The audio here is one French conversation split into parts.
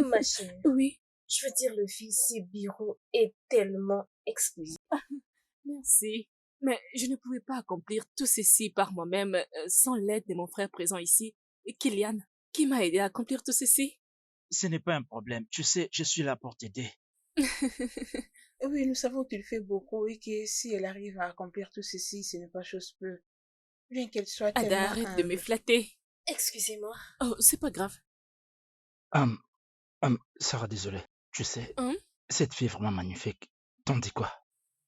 Ma chérie, Oui, je veux dire, le ce bureau est tellement exclusif. merci. Mais je ne pouvais pas accomplir tout ceci par moi-même sans l'aide de mon frère présent ici, Kylian, qui m'a aidé à accomplir tout ceci. Ce n'est pas un problème. Tu sais, je suis là pour t'aider. Oui, nous savons qu'il fait beaucoup et que si elle arrive à accomplir tout ceci, ce n'est pas chose peu. Bien qu'elle soit Ada, tellement arrête de me humble. flatter. Excusez-moi. Oh, c'est pas grave. Sarah, désolé. Tu sais, Hein? cette fille est vraiment magnifique. T'en dis quoi?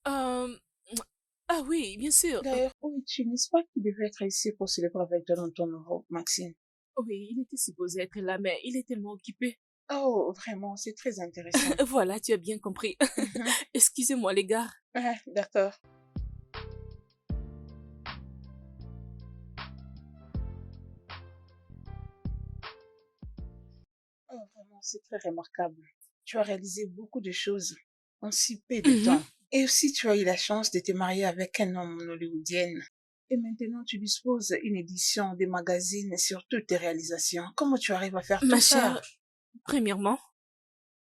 Euh, Ah oui, bien sûr. D'ailleurs, où es-tu? N'est-ce pas qu'il devait être ici pour célébrer avec toi dans ton nouveau, Maxime? Oui, il était supposé être là, mais il est tellement occupé. Oh, vraiment, c'est très intéressant. Voilà, tu as bien compris. Mhm. Excusez-moi, les gars. Ah, d'accord. Oh, vraiment, c'est très remarquable. Tu as réalisé beaucoup de choses en si peu de Mhm. temps. Et aussi, tu as eu la chance de te marier avec un homme hollywoodien. Et maintenant, tu disposes une édition des magazines sur toutes tes réalisations. Comment tu arrives à faire tout Ma ça? chère, premièrement,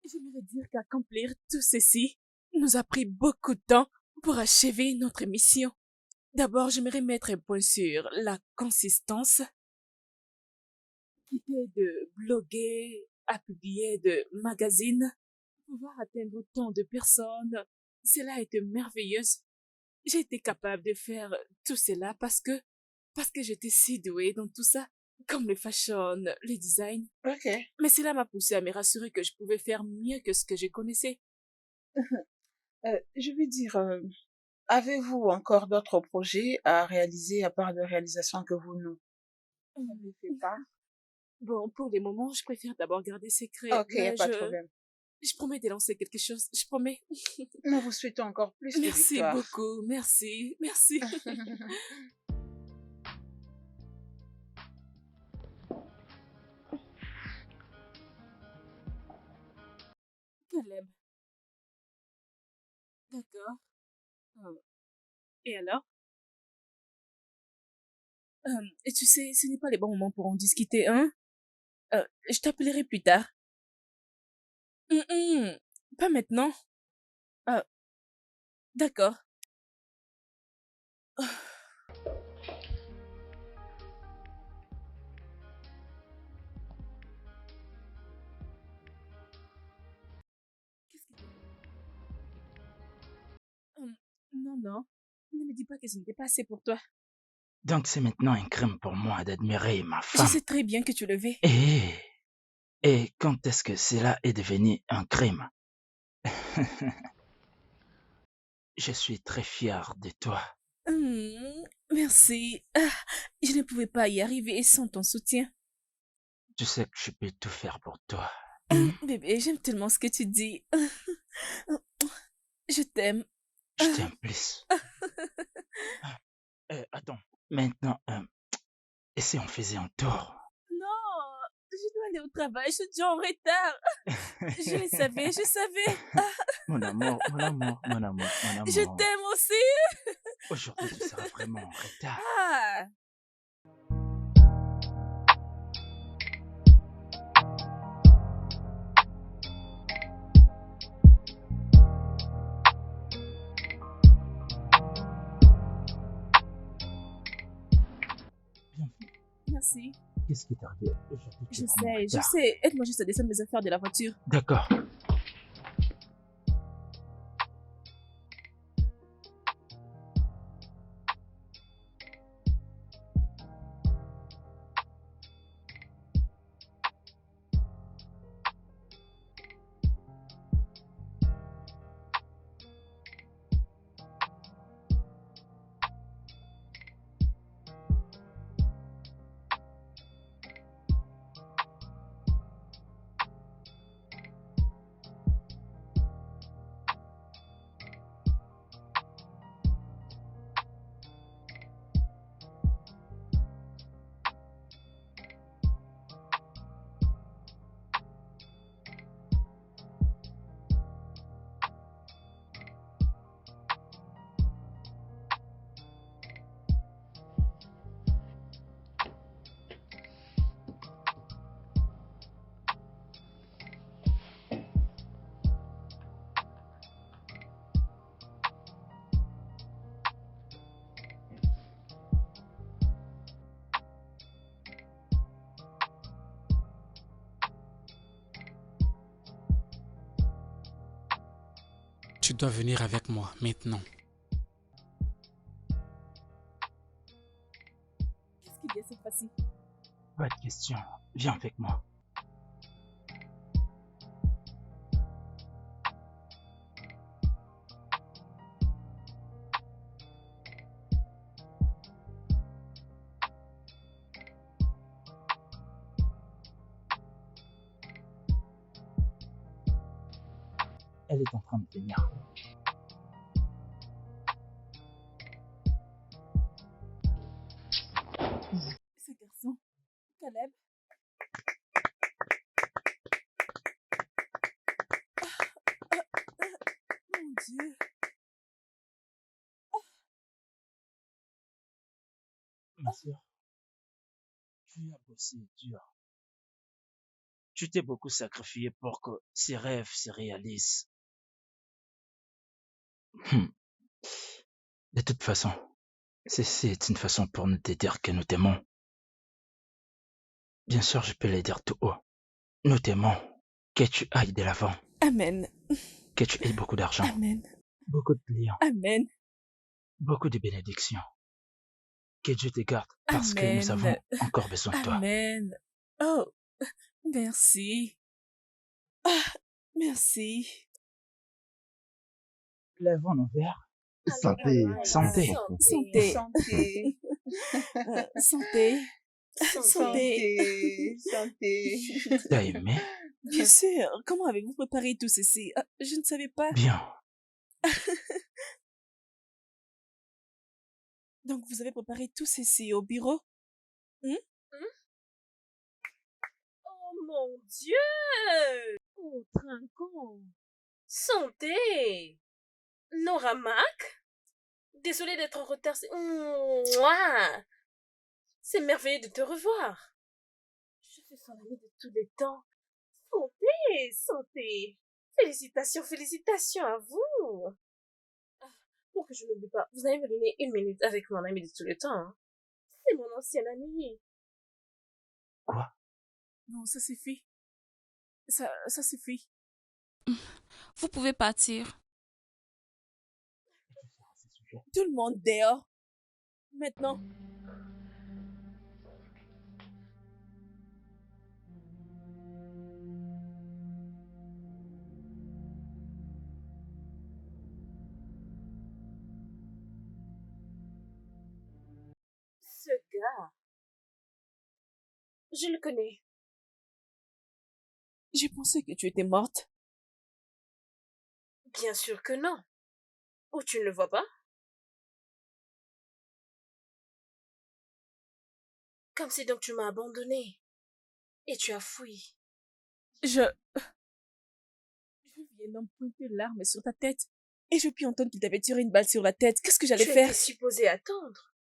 j'aimerais dire qu'accomplir tout ceci nous a pris beaucoup de temps pour achever notre mission. D'abord, j'aimerais mettre un point sur la consistance, quitter de bloguer à publier de magazines, pouvoir atteindre autant de personnes. Cela a été merveilleuse. J'ai été capable de faire tout cela parce que j'étais si douée dans tout ça, comme le fashion, le design. Ok. Mais cela m'a poussé à me rassurer que je pouvais faire mieux que ce que je connaissais. Je veux dire, avez-vous encore d'autres projets à réaliser à part de réalisations que vous nous avez fait part? Bon, pour les moments, je préfère d'abord garder secret, Ok, y a mais pas de problème. je promets de lancer quelque chose, je promets. Nous vous souhaitons encore plus de Merci victoires. beaucoup, merci, merci. Caleb, d'accord. Et alors? Et tu sais, ce n'est pas les bons moments pour en discuter, hein? Je t'appellerai plus tard. Pas maintenant. Ah, d'accord. Qu'est-ce que... Hum, non, non. Ne me dis pas que ce n'était pas assez pour toi. Donc c'est maintenant un crime pour moi d'admirer ma Je femme. sais très bien que tu le veux. Et, et quand est-ce que cela est devenu un crime? Je suis très fier de toi. Merci. Ah, je ne pouvais pas y arriver sans ton soutien. Tu sais que je peux tout faire pour toi. Bébé, j'aime tellement ce que tu dis. Je t'aime. Je t'aime plus. Attends, maintenant, et si on faisait un tour? Non, je dois aller au travail, je suis déjà en retard. Je le savais, je savais. Mon amour, mon amour, mon amour, mon Je amour. t'aime aussi. Aujourd'hui, tu seras vraiment en retard. Ah. Bienvenue. Merci. Qu'est-ce qui t'est arrivé? Aujourd'hui, tu es vraiment en Je retard. sais. Aide-moi juste à descendre mes affaires de la voiture. D'accord. Tu dois venir avec moi maintenant. Qu'est-ce qu'il y a cette fois-ci? Pas de question. Viens avec moi. Elle est en train de venir. Ce garçon, Caleb. Mon Dieu. Ma sœur, tu as bossé dur. Tu t'es beaucoup sacrifié pour que ces rêves se réalisent. Hmm. De toute façon, c'est une façon pour nous de dire que nous t'aimons. Bien sûr, je peux le dire tout haut. Nous t'aimons. Que tu ailles de l'avant. Amen. Que tu aies beaucoup d'argent. Amen. Beaucoup de clients. Amen. Beaucoup de bénédictions. Que Dieu te garde parce que nous Amen. avons encore besoin de toi. Amen. Oh, merci. Ah, merci. Lèvons nos verres. Santé. Santé. Santé. Santé. Santé. Santé. Santé. T'as aimé? Bien sûr. Comment avez-vous préparé tout ceci? Ah, je ne savais pas. Bien. Donc, vous avez préparé tout ceci au bureau? Oh mon Dieu! Oh, trinquons! Santé! Nora Mac? Désolée d'être en retard. Mouah! C'est merveilleux de te revoir. Je suis son amie de tous les temps. Santé! Santé! Félicitations, félicitations à vous! Ah, pour que je n'oublie pas, vous allez me donner 1 minute avec mon ami de tous les temps. Hein. C'est mon ancien ami. Quoi? Non, ça suffit. Ça suffit. Vous pouvez partir. Tout le monde dehors. Maintenant. Ce gars, je le connais. J'ai pensé que tu étais morte. Bien sûr que non. Ou tu ne le vois pas? Comme si donc tu m'as abandonné. Et tu as fui. Je viens d'en pointer l'arme sur ta tête. Et je puis entendre qu'il t'avait tiré une balle sur la tête. Qu'est-ce que j'allais Tu faire? étais supposé attendre.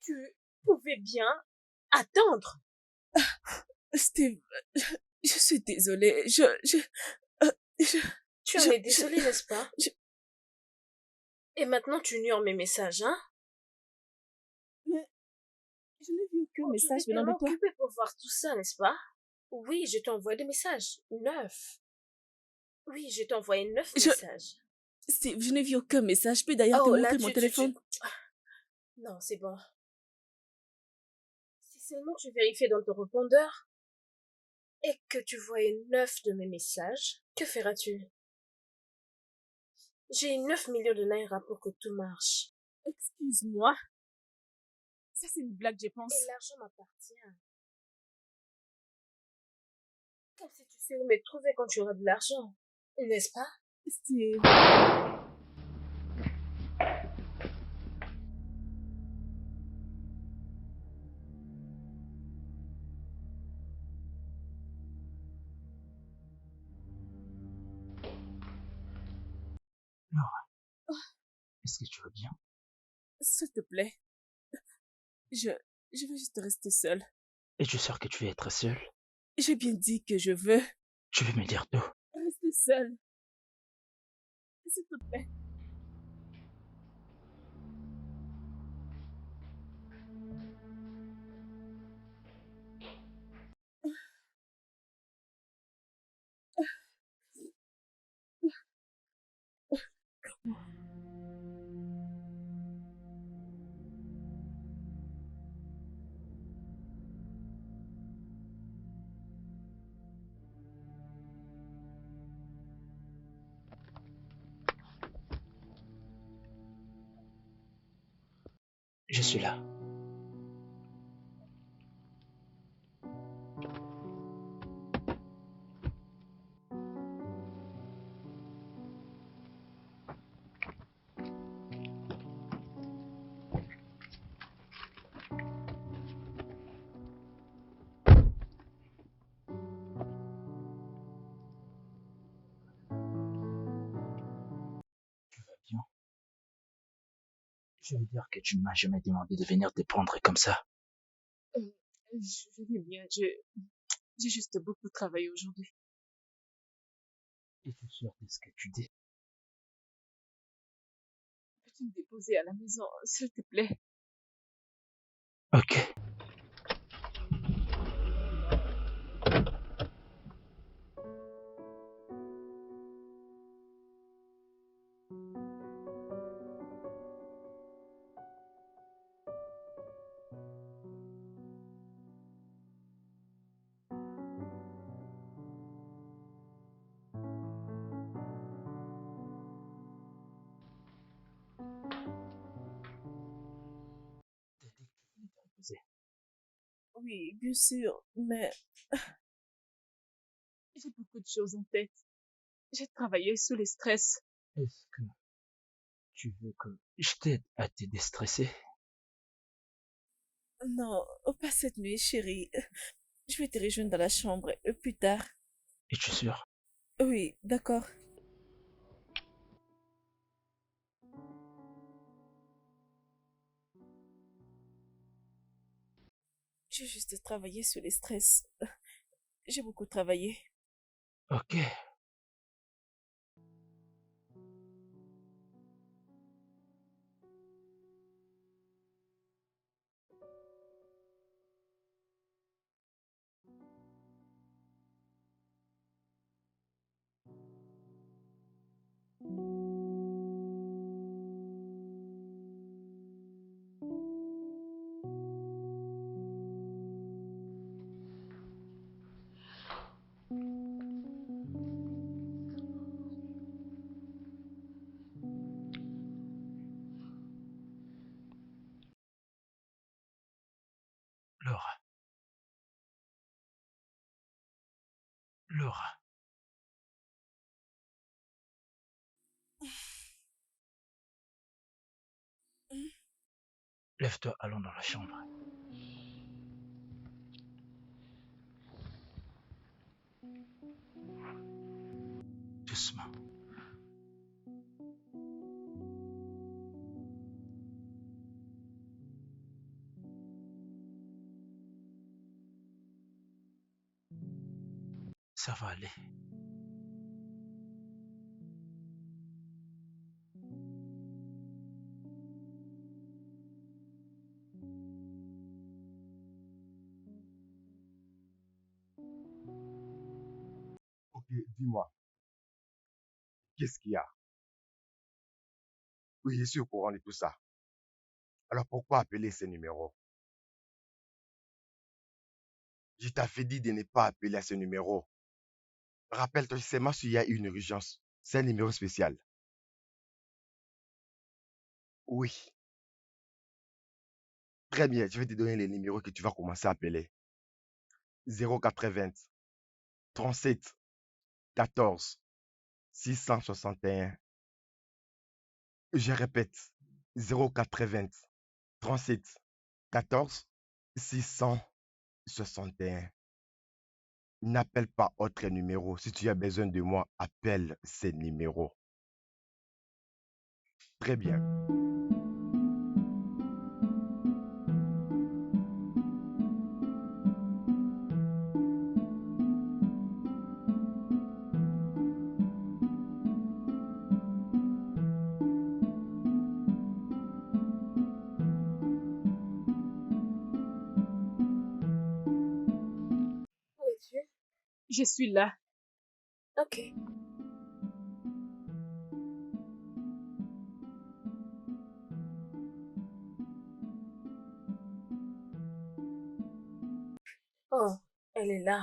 Tu pouvais bien attendre. Steve, je suis désolée. Tu en es désolé, n'est-ce pas? Et maintenant tu ignores mes messages, hein? Mais je n'ai vu aucun message Tu t'es venant de tellement toi. occupé pour voir tout ça, n'est-ce pas? Oui, je t'ai envoyé des messages. 9. Oui, je t'ai envoyé 9 messages. Steve, je n'ai vu aucun message. Je peux d'ailleurs te Oh, là, montrer mon téléphone. Non, c'est bon. Si seulement tu vérifiais dans ton répondeur et que tu voyais 9 de mes messages, que feras-tu? J'ai 9 millions de naira pour que tout marche. Excuse-moi. Ça, c'est une blague, je pense. Et l'argent m'appartient. Comme si tu sais où me trouver quand tu auras de l'argent, n'est-ce pas? Steve. Laura, est-ce que tu vas bien? S'il te plaît. Je veux juste rester seule. Es-tu sûr que tu veux être seule? J'ai bien dit que je veux Tu veux me dire tout? rester seule. S'il te plaît. Je suis là. Tu vas bien? Je veux dire que tu ne m'as jamais demandé de venir te prendre comme ça. Je vais bien. J'ai juste beaucoup travaillé aujourd'hui. Es-tu sûr de ce que tu dis? Peux-tu me déposer à la maison, s'il te plaît? Ok. T'as dit que tu voulais te reposer. Oui, bien sûr, mais j'ai beaucoup de choses en tête. J'ai travaillé sous le stress. Est-ce que tu veux que je t'aide à te déstresser? Non, pas cette nuit, chérie. Je vais te rejoindre dans la chambre plus tard. Es-tu sûr? Oui, d'accord. J'ai juste travaillé sous le stress. J'ai beaucoup travaillé. Ok. Laura. Laura. Lève-toi, allons dans la chambre. Doucement. Ça va aller. Ok, dis-moi, qu'est-ce qu'il y a? Oui, je suis au courant de tout ça. Alors pourquoi appeler ces numéros? Je t'avais dit de ne pas appeler à ce numéro. Rappelle-toi seulement s'il y a une urgence. C'est un numéro spécial. Oui, très bien, je vais te donner les numéros que tu vas commencer à appeler. 080 37 14 661. Je répète, 080 37 14 661. N'appelle pas autre numéro. Si tu as besoin de moi, appelle ces numéros. Très bien. Où es-tu? Je suis là. Ok. Oh, elle est là.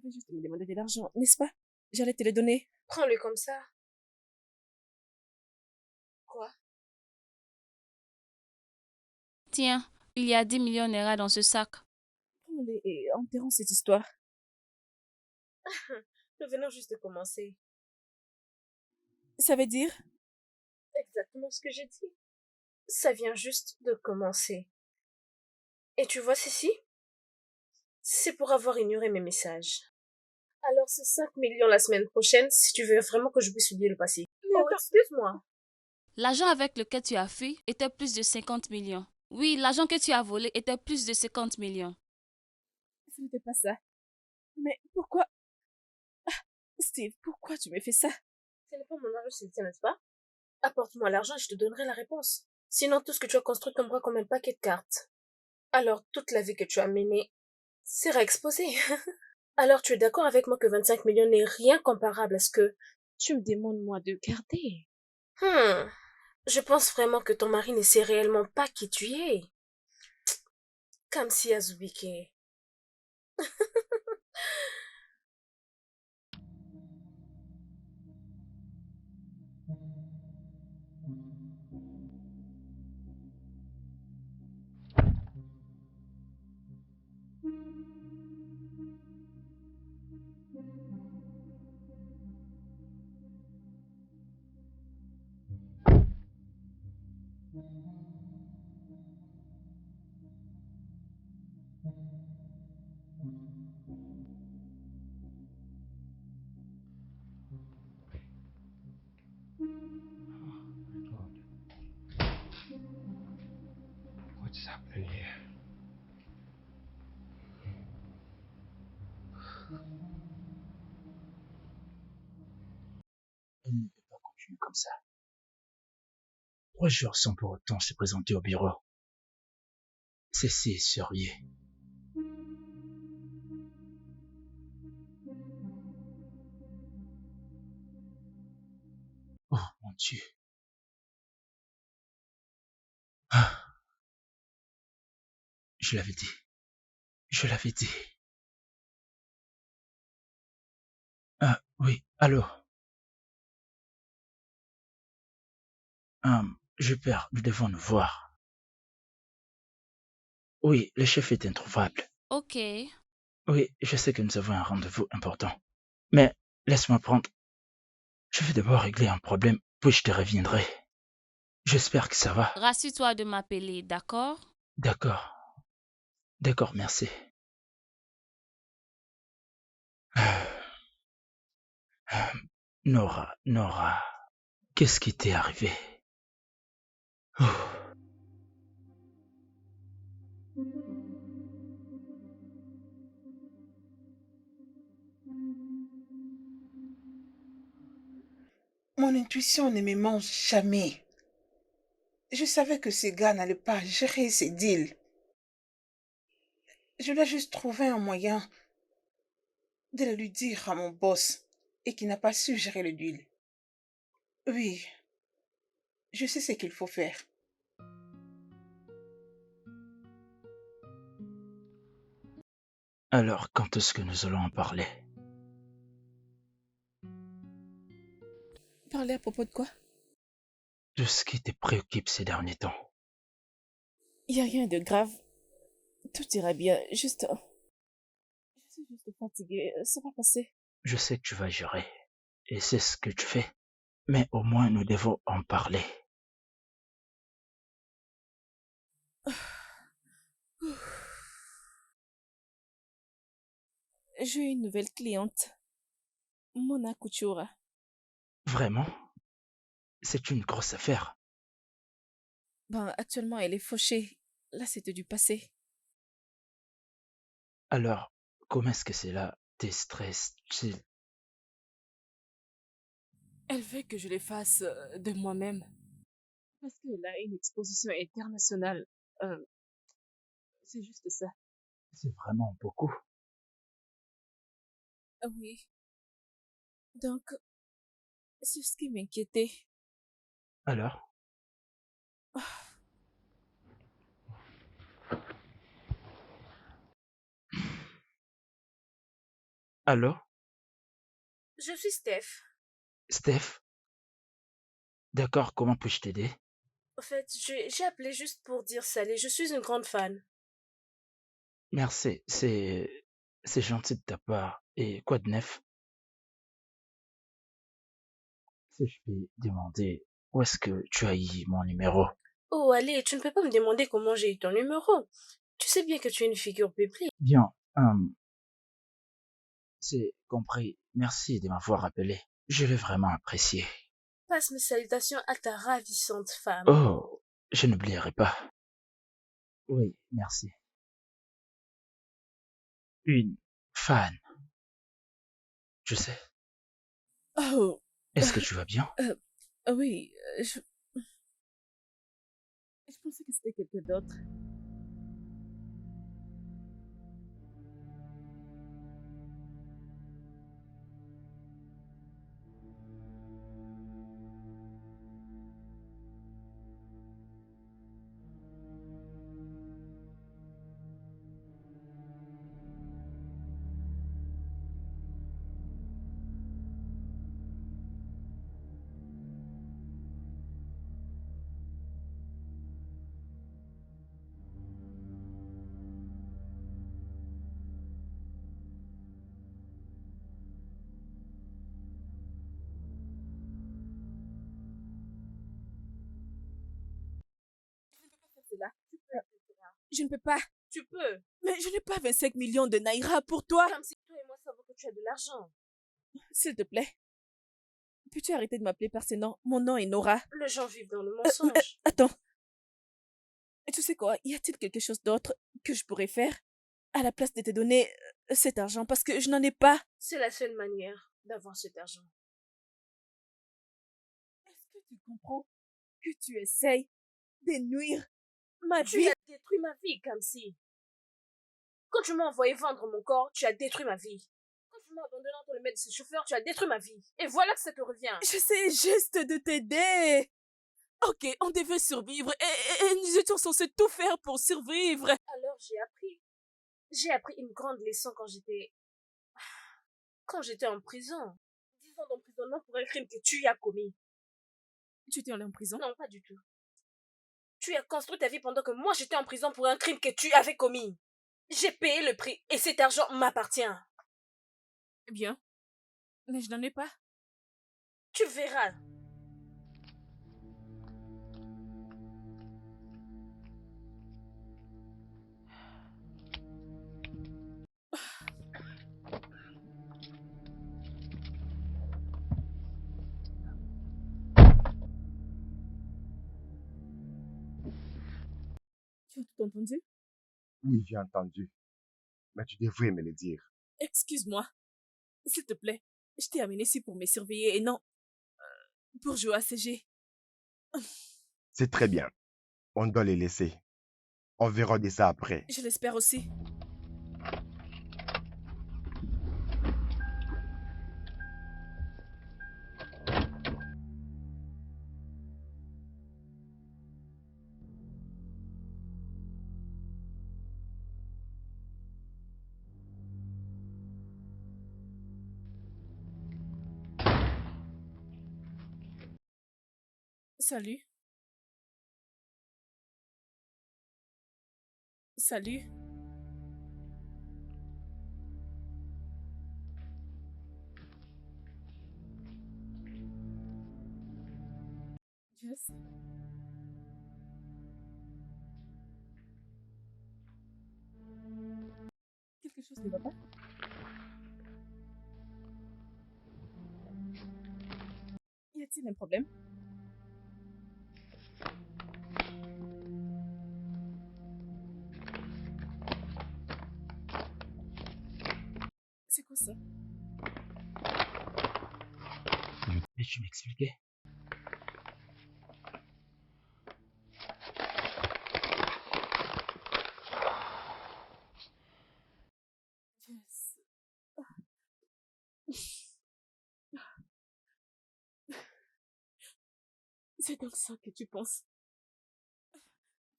devais juste me demander de l'argent, n'est-ce pas? J'allais te le donner. Prends-le comme ça. Quoi? Tiens, il y a 10 millions de naira dans ce sac. Prends-les et enterrons cette histoire. Nous venons juste de commencer. Ça veut dire? Exactement ce que j'ai dit. Ça vient juste de commencer. Et tu vois ceci? C'est pour avoir ignoré mes messages. Alors c'est 5 millions la semaine prochaine si tu veux vraiment que je puisse oublier le passé. Oh, excuse-moi. L'argent avec lequel tu as fui était plus de 50 millions. Oui, l'argent que tu as volé était plus de 50 millions. Ce n'était pas ça. Mais pourquoi? Steve, pourquoi tu me fais ça? Ce n'est pas mon argent, c'est le tien, n'est-ce pas? Apporte-moi l'argent et je te donnerai la réponse. Sinon, tout ce que tu as construit tombera comme un paquet de cartes. Alors, toute la vie que tu as menée sera exposée. Alors, tu es d'accord avec moi que 25 millions n'est rien comparable à ce que... Tu me demandes, moi, de garder. Je pense vraiment que ton mari ne sait réellement pas qui tu es. Comme si Azubike. What's happening here? Elle ne peut pas continuer comme ça. 3 jours sans pour autant se présenter au bureau. Cessez, sérieux. Oh mon Dieu. Ah, je l'avais dit. Je l'avais dit. Ah oui, allô. Père, nous devons nous voir. Oui, le chef est introuvable. Ok. Oui, je sais que nous avons un rendez-vous important. Mais laisse-moi prendre. Je vais d'abord régler un problème, puis je te reviendrai. J'espère que ça va. Rassure-toi de m'appeler, d'accord? D'accord. D'accord, merci. Nora, qu'est-ce qui t'est arrivé? Oh. Mon intuition ne me ment jamais. Je savais que ces gars n'allaient pas gérer ces deals. Je dois juste trouver un moyen de le lui dire à mon boss et qui n'a pas su gérer le deal. Oui, je sais ce qu'il faut faire. Alors, quand est-ce que nous allons en parler? Parler à propos de quoi? De ce qui te préoccupe ces derniers temps. Il n'y a rien de grave. Tout ira bien. Juste... Je suis juste fatiguée. Ça va passer. Je sais que tu vas gérer, et c'est ce que tu fais. Mais au moins, nous devons en parler. J'ai une nouvelle cliente. Mona Couture. Vraiment? C'est une grosse affaire. Ben, actuellement, elle est fauchée. Là, c'était du passé. Alors, comment est-ce que cela te stresse? Elle veut que je les fasse de moi-même. Parce qu'elle a une exposition internationale. C'est juste ça. C'est vraiment beaucoup. Ah oui. Donc, c'est ce qui m'inquiétait. Alors? Allô? Je suis Steph. Steph? D'accord, comment puis-je t'aider? En fait, j'ai appelé juste pour dire salut. Je suis une grande fan. Merci, c'est gentil de ta part. Et quoi de neuf? Si je peux demander, où est-ce que tu as eu mon numéro? Oh, allez, tu ne peux pas me demander comment j'ai eu ton numéro. Tu sais bien que tu es une figure biblique. Bien, c'est compris. Merci de m'avoir appelé. Je l'ai vraiment apprécié. Passe mes salutations à ta ravissante femme. Oh, je n'oublierai pas. Oui, merci. Une fan, je sais. Oh, Est-ce que tu vas bien? oui, je pensais que c'était quelqu'un d'autre. Cela. Je ne peux pas. Tu peux. Mais je n'ai pas 25 millions de naira pour toi. Comme si toi et moi savons que tu as de l'argent. S'il te plaît. Peux-tu arrêter de m'appeler par ce nom? Mon nom est Nora. Les gens vivent dans le mensonge. Attends. Tu sais quoi? Y a-t-il quelque chose d'autre que je pourrais faire à la place de te donner cet argent parce que je n'en ai pas? C'est la seule manière d'avoir cet argent. Est-ce que tu comprends que tu essayes de nuire ma Tu vie? as détruit ma vie, Kamsi. Quand tu m'as envoyé vendre mon corps, tu as détruit ma vie. Quand tu m'as abandonné entre les mains de ce chauffeur, tu as détruit ma vie. Et voilà que ça te revient. J'essaie juste de t'aider. Ok, on devait survivre et nous étions censés tout faire pour survivre. Alors j'ai appris une grande leçon quand j'étais en prison. 10 ans d'emprisonnement pour un crime que tu y as commis. Tu étais allé en prison? Non, pas du tout. Tu as construit ta vie pendant que moi j'étais en prison pour un crime que tu avais commis. J'ai payé le prix et cet argent m'appartient. Bien. Mais je n'en ai pas. Tu verras. Tu as tout entendu? Oui, j'ai entendu. Mais tu devrais me le dire. Excuse-moi. S'il te plaît. Je t'ai amené ici pour me surveiller et non pour jouer à CG. C'est très bien. On doit les laisser. On verra de ça après. Je l'espère aussi. Salut. Salut. Jess. Quelque chose ne va pas? Y a-t-il un problème? C'est quoi ça? Peux-tu m'expliquer? Jess. C'est donc ça que tu penses.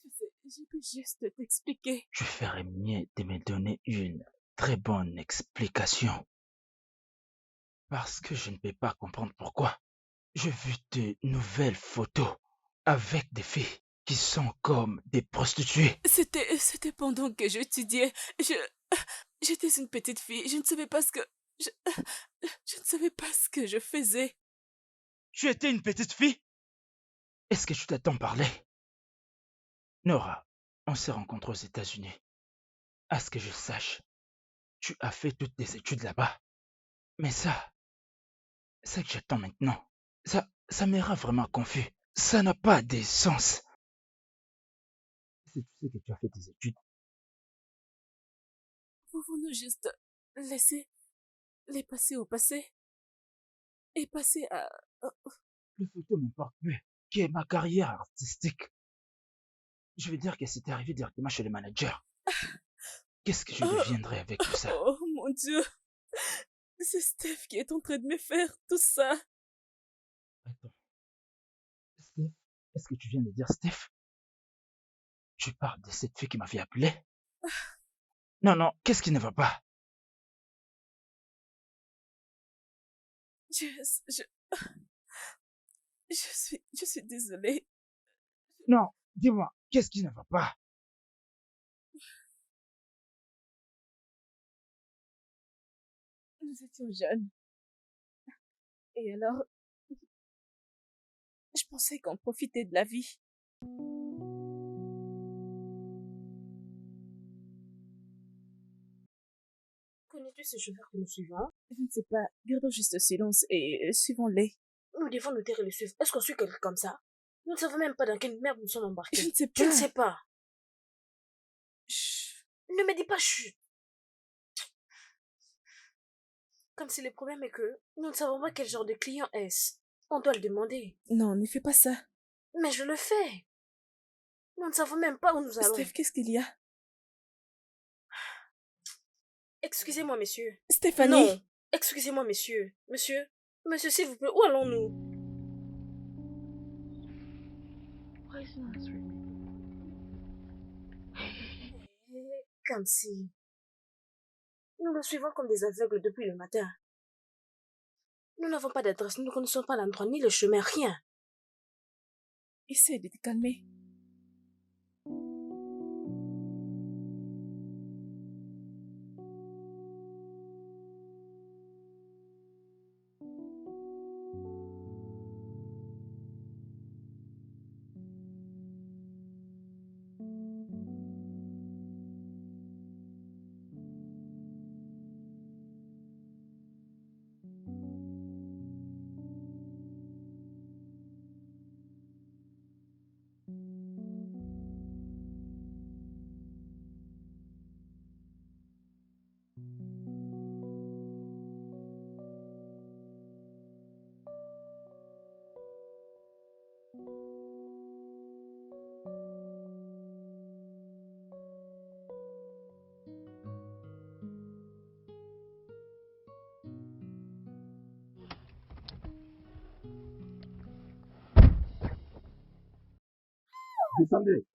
Tu sais, je peux juste t'expliquer. Tu ferais mieux de me donner une très bonne explication. Parce que je ne peux pas comprendre pourquoi. J'ai vu de nouvelles photos avec des filles qui sont comme des prostituées. C'était pendant que j'étudiais. J'étais une petite fille. Je ne savais pas ce que... Je, je ne savais pas ce que je faisais. Tu étais une petite fille? Est-ce que tu t'attends parler? Nora, on s'est rencontrés aux États-Unis. À ce que je sache, tu as fait toutes tes études là-bas. Mais ça, c'est que j'attends maintenant. Ça me rend vraiment confus. Ça n'a pas de sens. Si tu sais que tu as fait tes études, Pouvons-nous juste laisser les passer au passé et passer à... les photos m'importent peu. Qui est ma carrière artistique? Je veux dire que c'était arrivé directement chez le manager. Qu'est-ce que je deviendrais avec tout ça? Oh mon Dieu! C'est Steph qui est en train de me faire tout ça. Attends. Steph? Est-ce que tu viens de dire Steph? Tu parles de cette fille qui m'avait appelé? Non, non, qu'est-ce qui ne va pas? Je suis désolée. Non, dis-moi, qu'est-ce qui ne va pas? Nous étions jeunes. Et alors, je pensais qu'on profitait de la vie. Connais-tu ce chauffeur que nous suivons? Je ne sais pas. Gardons juste silence et suivons-les. Nous devons nous taire et le suivre. Est-ce qu'on suit quelqu'un comme ça? Nous ne savons même pas dans quelle merde nous sommes embarqués. Je ne sais Tu ne pas. sais pas. Chut. Ne me dis pas chut. Comme si le problème est que nous ne savons pas quel genre de client est-ce. On doit le demander. Non, ne fais pas ça. Mais je le fais. Nous ne savons même pas où nous allons. Steph, qu'est-ce qu'il y a? Excusez-moi, messieurs. Stéphanie! Non. Excusez-moi, messieurs. Monsieur, s'il vous plaît, où allons-nous? Comme si... Nous le suivons comme des aveugles depuis le matin. Nous n'avons pas d'adresse, nous ne connaissons pas l'endroit, ni le chemin, rien. Essaie de te calmer. Descendez.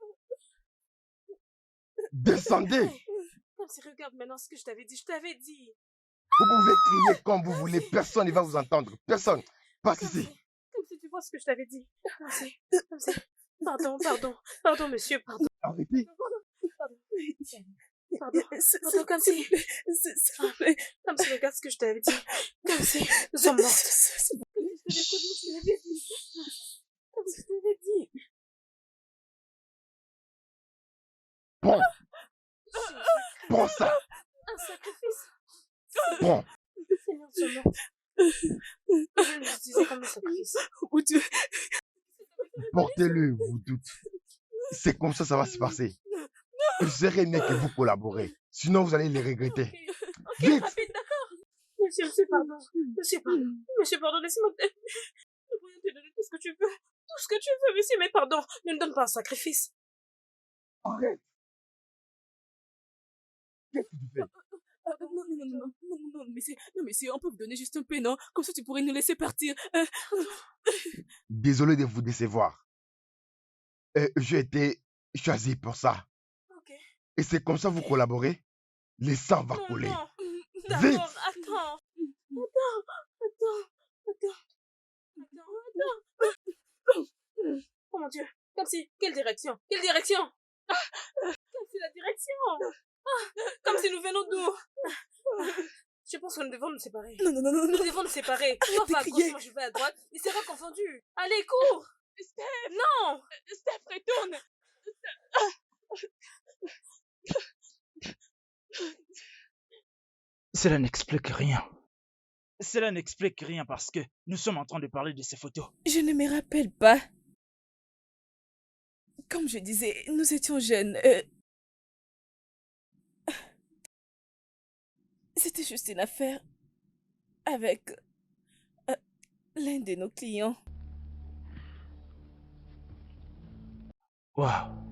Descendez. Comme si, regarde maintenant ce que je t'avais dit. Je t'avais dit. Vous pouvez crier comme vous voulez. Personne ne va vous entendre. Personne. Passe ici. Comme si tu vois ce que je t'avais dit. Comme si. Pardon, monsieur, pardon. Arrêtez. Pardon, comme si. Comme si, regarde ce que je t'avais dit. Comme si nous sommes mortes. Comme si je t'avais dit. Prends. Prends ça. Un sacrifice. Prends. Seigneur, nous sommes mortes. Je l'utilisais comme un sacrifice. Oh Dieu! Portez-le, vous toutes. C'est comme ça va se passer. Il serait mieux que vous collaborez. Sinon, vous allez les regretter. Ok, Vite. rapide, d'accord. Monsieur, pardon. Monsieur, pardon, laissez-moi. Nous pourrions te donner tout ce que tu veux. Tout ce que tu veux, monsieur, mais pardon. Ne nous donne pas un sacrifice. Arrête. Qu'est-ce que tu fais? Non, mais on peut vous donner juste un peu, non? Comme ça, tu pourrais nous laisser partir. Désolé de vous décevoir. J'ai été choisi pour ça. Ok. Et c'est comme ça vous collaborez? Le sang va couler. Non. Vite. D'accord, attends. mon Dieu. Comme si... Quelle direction? Quelle direction? Comme si la direction. Comme si nous venons d'où? Je pense que nous devons nous séparer. Non, non, non, non, Nous non. devons nous séparer. Toi, Arrête de va à gauche, crier. moi je vais à droite. Il sera confondu. Allez, cours! Steph, Non! Steph, retourne. Cela n'explique rien. Cela n'explique rien parce que nous sommes en train de parler de ces photos. Je ne me rappelle pas. Comme je disais, nous étions jeunes. C'était juste une affaire avec l'un de nos clients. Waouh.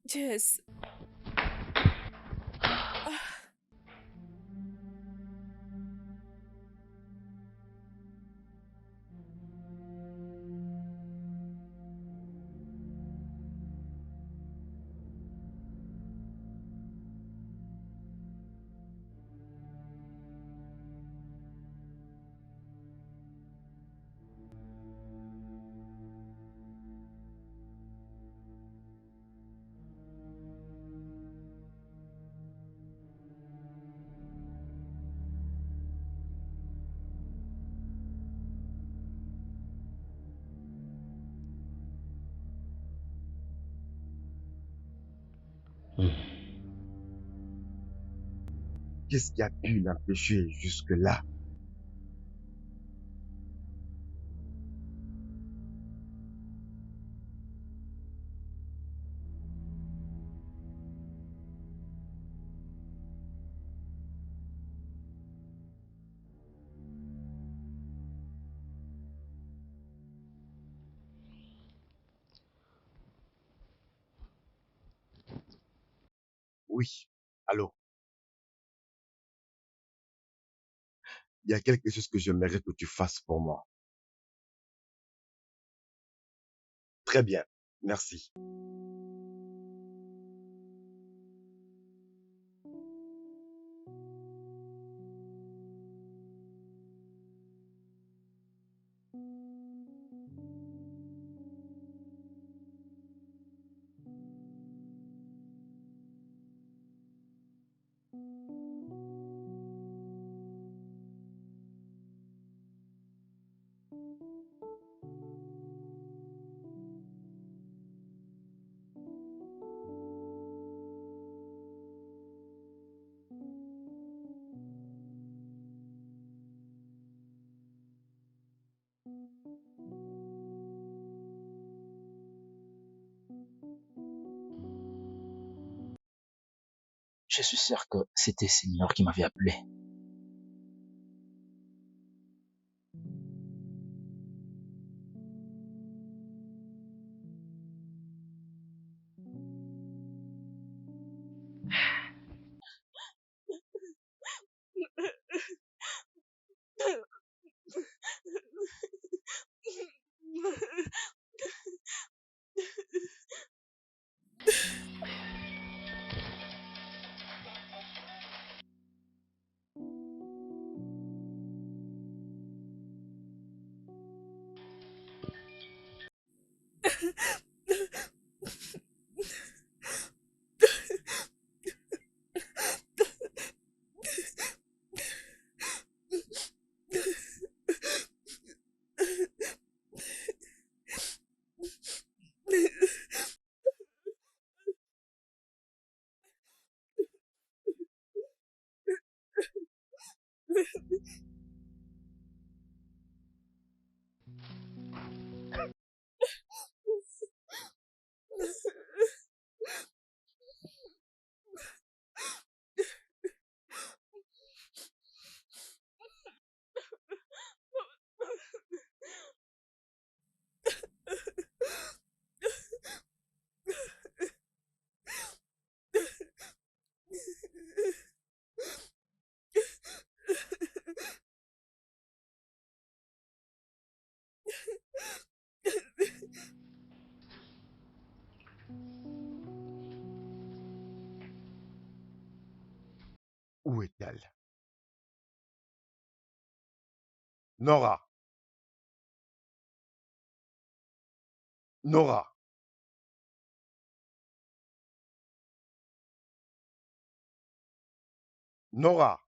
Jess. Qu'est-ce qui a pu l'empêcher jusque-là? Oui, allô? Il y a quelque chose que j'aimerais que tu fasses pour moi. Très bien, merci. Je suis sûr que c'était Seigneur qui m'avait appelé. Où est-elle? Nora! Nora! Nora!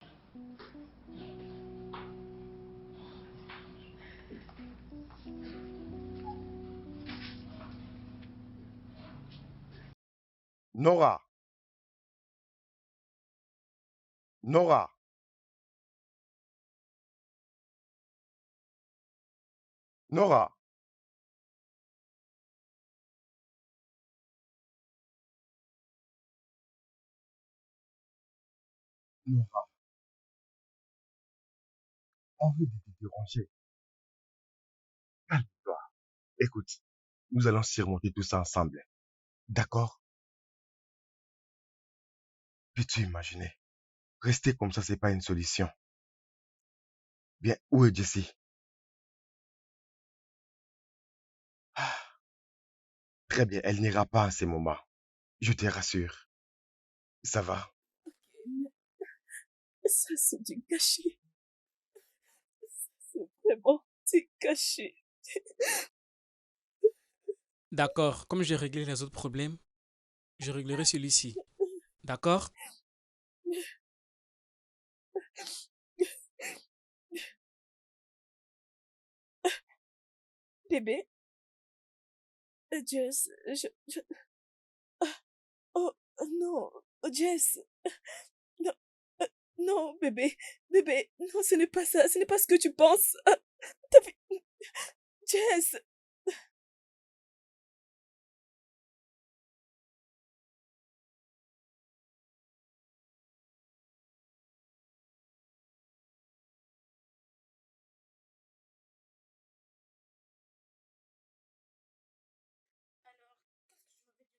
Nora! Nora! Nora! Nora, arrête de te déranger. Calme-toi. Écoute, nous allons surmonter tout ça ensemble. D'accord? Peux-tu imaginer? Rester comme ça, c'est pas une solution. Bien, où est Jessie? Ah, très bien, elle n'ira pas en ces moments. Je te rassure. Ça va? Ça, c'est du gâchis. C'est vraiment du gâchis. D'accord, comme j'ai réglé les autres problèmes, je réglerai celui-ci. D'accord? Bébé, Jess, oh, non, Jess, non, non, bébé, bébé, non, ce n'est pas ça, ce n'est pas ce que tu penses. T'as vu- Jess,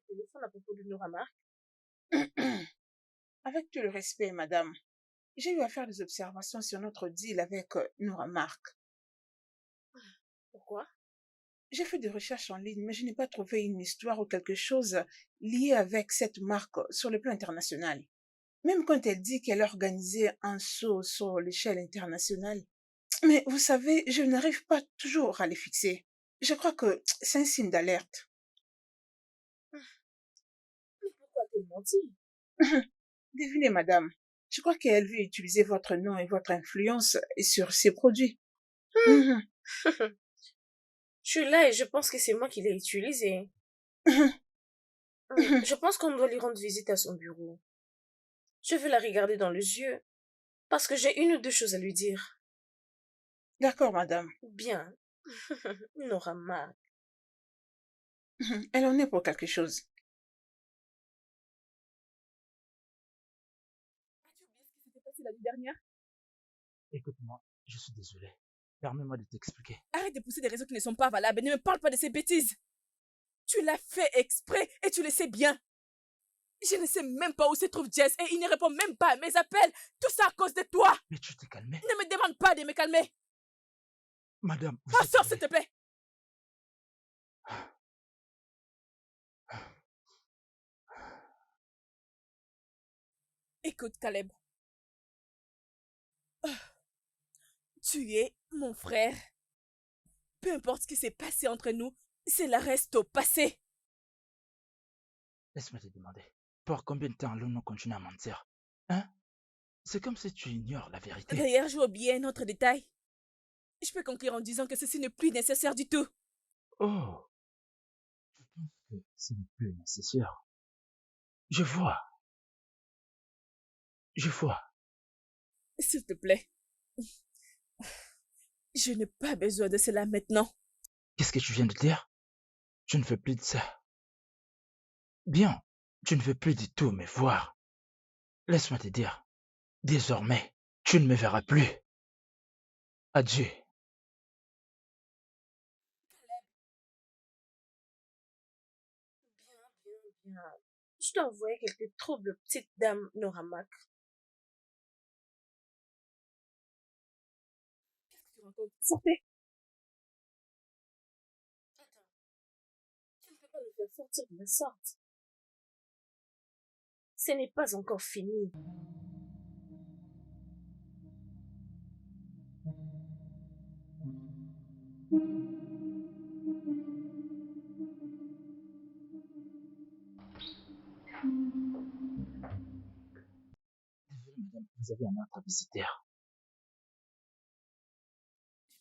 Téléphone à propos de Nora Mark. Avec tout le respect, madame, j'ai eu à faire des observations sur notre deal avec Nora Mark. Pourquoi? J'ai fait des recherches en ligne, mais je n'ai pas trouvé une histoire ou quelque chose lié avec cette marque sur le plan international. Même quand elle dit qu'elle a organisé un saut sur l'échelle internationale. Mais vous savez, je n'arrive pas toujours à les fixer. Je crois que c'est un signe d'alerte. Mais pourquoi a-t-elle menti? Devinez, madame. Je crois qu'elle veut utiliser votre nom et votre influence sur ses produits. Mhm, Je suis là et je pense que c'est moi qui l'ai utilisé. mhm. Je pense qu'on doit lui rendre visite à son bureau. Je veux la regarder dans les yeux parce que j'ai une ou deux choses à lui dire. D'accord, madame. Bien. Nora Mark. Mhm. Elle en est pour quelque chose. as-tu oublié ce qui s'était passé la nuit dernière? Écoute-moi, je suis désolé. Permets-moi de t'expliquer. Arrête de pousser des raisons qui ne sont pas valables et ne me parle pas de ces bêtises. Tu l'as fait exprès et tu le sais bien. Je ne sais même pas où se trouve Jess et il ne répond même pas à mes appels. Tout ça à cause de toi. Mais tu t'es calmé. Ne me demande pas de me calmer. Madame, vous êtes Sors, vraies. s'il te plaît. Écoute, Caleb. Tu es mon frère. Peu importe ce qui s'est passé entre nous, cela reste au passé. Laisse-moi te demander. Pour combien de temps allons-nous continuer à mentir? Hein? C'est comme si tu ignores la vérité. D'ailleurs, j'ai oublié un autre détail. Je peux conclure en disant que ceci n'est plus nécessaire du tout. Oh, je pense que ce n'est plus nécessaire. Je vois, je vois. S'il te plaît. Je n'ai pas besoin de cela maintenant. Qu'est-ce que tu viens de dire? Tu ne veux plus de ça. Bien, tu ne veux plus du tout me voir. Laisse-moi te dire, désormais, tu ne me verras plus. Adieu. Bien, bien, bien. Je dois envoyer quelques troubles, petite dame Nora Mark. Tu racontes. Sortez. Attends, tu ne peux pas nous faire sortir de la sorte. Ce n'est pas encore fini. Désolé, madame, vous avez un autre visiteur.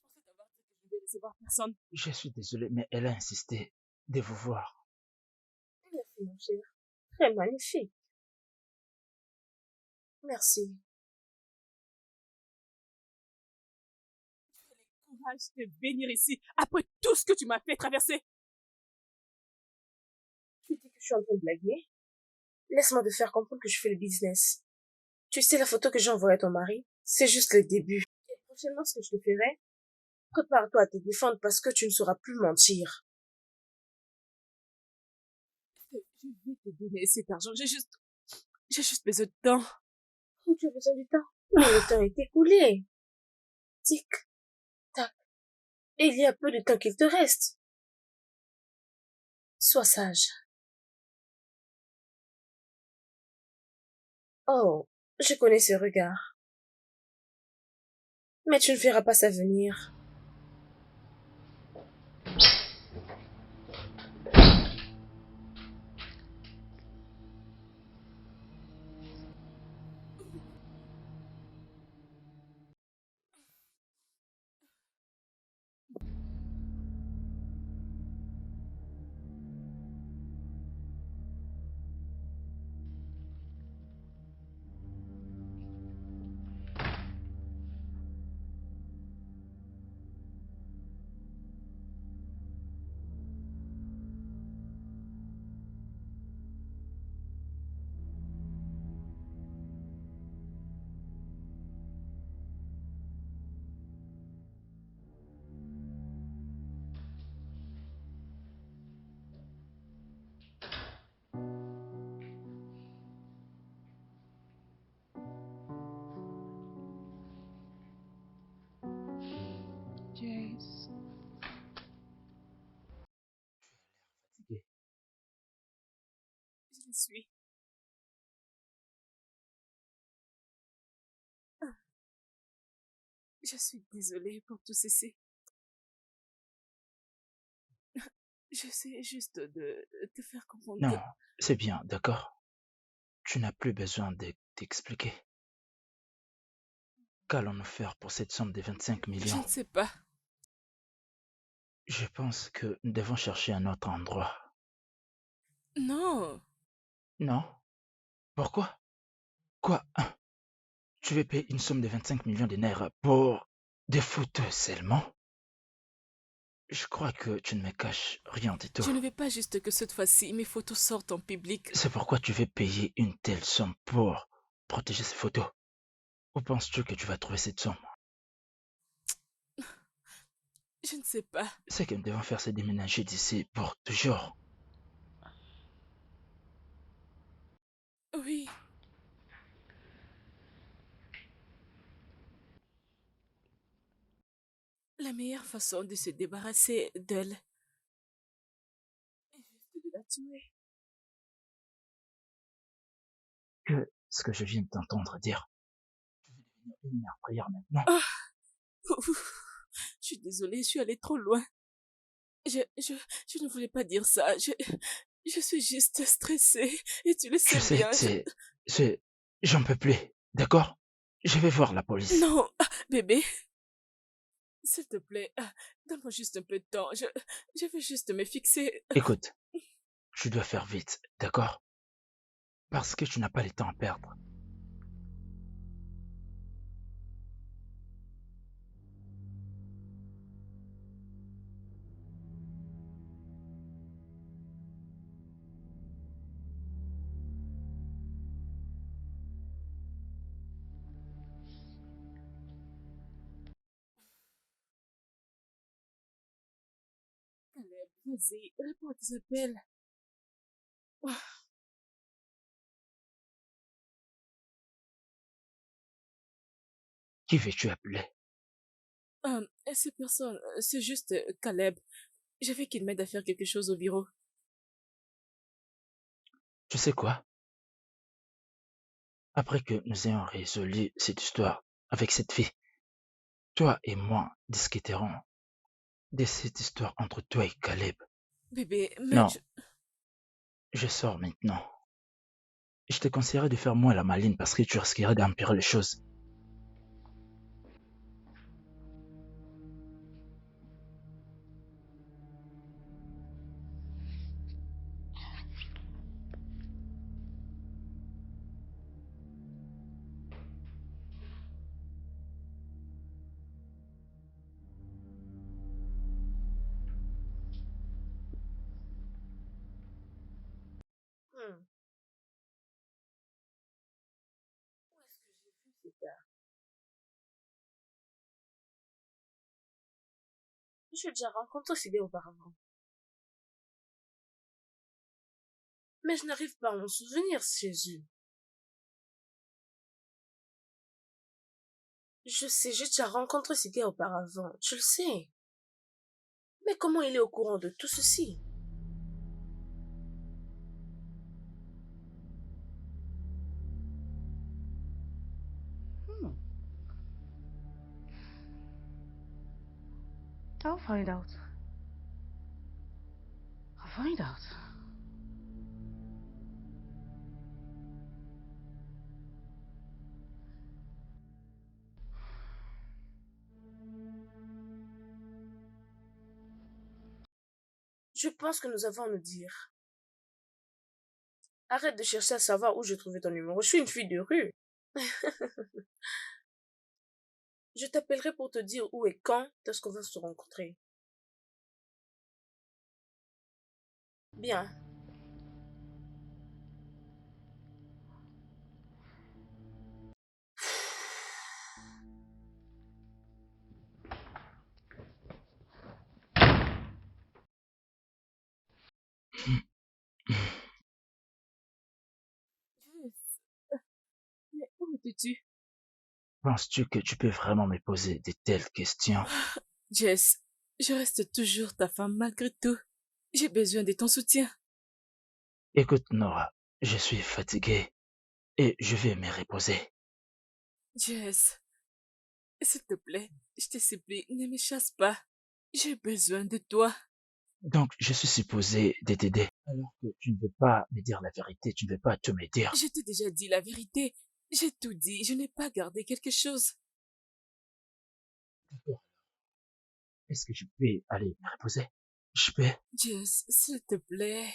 Je pensais t'avoir dit que je ne vais recevoir personne. Je suis désolé, mais elle a insisté de vous voir. Merci, mon cher. Très magnifique. Merci. Tu as le courage de venir ici après tout ce que tu m'as fait traverser. Tu dis que je suis en train de blaguer? Laisse-moi te faire comprendre que je fais le business. Tu sais la photo que j'ai envoyée à ton mari? C'est juste le début. Et prochainement, ce que je te ferai, prépare-toi à te défendre parce que tu ne sauras plus mentir. Je vais te donner cet argent. J'ai juste besoin de temps. Oh, tu as besoin du temps. Mais le temps est écoulé. Tic, tac. Et il y a peu de temps qu'il te reste. Sois sage. Oh, je connais ce regard. Mais tu ne feras pas ça venir. Jace. Fatigué. Je le suis. Je suis désolée pour tout ceci. J'essaie juste de te faire comprendre Non, que c'est bien, d'accord? Tu n'as plus besoin de t'expliquer. Qu'allons-nous faire pour cette somme de 25 je millions? ne sais pas. Je pense que nous devons chercher un autre endroit. Non. Non? Pourquoi? Quoi? Hein? Tu veux payer une somme de 25 millions de naira pour des photos seulement? Je crois que tu ne me caches rien du tout. Je ne veux pas juste que cette fois-ci mes photos sortent en public. C'est pourquoi tu veux payer une telle somme pour protéger ces photos. Où penses-tu que tu vas trouver cette somme? Je ne sais pas. Ce que nous devons faire, c'est déménager d'ici pour toujours. Oui. La meilleure façon de se débarrasser d'elle est juste de la tuer. Que ce que je viens de t'entendre dire. Je vais devenir une mère prière maintenant. Ah, je suis désolée, je suis allée trop loin. Je ne voulais pas dire ça. Je suis juste stressée. Et tu le Je sais sais, bien. j'en peux plus, d'accord? Je vais voir la police. Non, bébé. S'il te plaît, donne-moi juste un peu de temps. Je veux juste me fixer. Écoute, tu dois faire vite, d'accord? Parce que tu n'as pas le temps à perdre. Caleb, vas-y, réponds à tes appels. Qui veux-tu appeler? Ces personnes, c'est juste Caleb. Je veux qu'il m'aide à faire quelque chose au bureau. Tu sais quoi? Après que nous ayons résolu cette histoire avec cette fille, toi et moi discuterons de cette histoire entre toi et Caleb. Bébé, mais Non, je sors maintenant. Je te conseillerais de faire moins la maline parce que tu risquerais d'empirer les choses. Hmm. Où est-ce que j'ai vu ce gars? J'ai déjà rencontré ce gars auparavant. Mais je n'arrive pas à m'en souvenir, Jésus. Je sais, j'ai déjà rencontré ce gars auparavant, tu le sais. Mais comment il est au courant de tout ceci? I'll find out. I'll find out. Je pense que nous avons à nous dire. Arrête de chercher à savoir où j'ai trouvé ton numéro. Je suis une fille de rue. Je t'appellerai pour te dire où et quand est-ce qu'on va se rencontrer. Bien. Jess, mais où étais-tu? Penses-tu que tu peux vraiment me poser de telles questions? Jess, je reste toujours ta femme malgré tout. J'ai besoin de ton soutien. Écoute, Nora, je suis fatigué et je vais me reposer. Jess, s'il te plaît, je te supplie, ne me chasse pas. J'ai besoin de toi. Donc, je suis supposé de t'aider. Alors que tu ne veux pas me dire la vérité, tu ne veux pas tout me dire. Je t'ai déjà dit la vérité. J'ai tout dit. Je n'ai pas gardé quelque chose. D'accord. Est-ce que je peux aller me reposer? Je peux. Jess, s'il te plaît.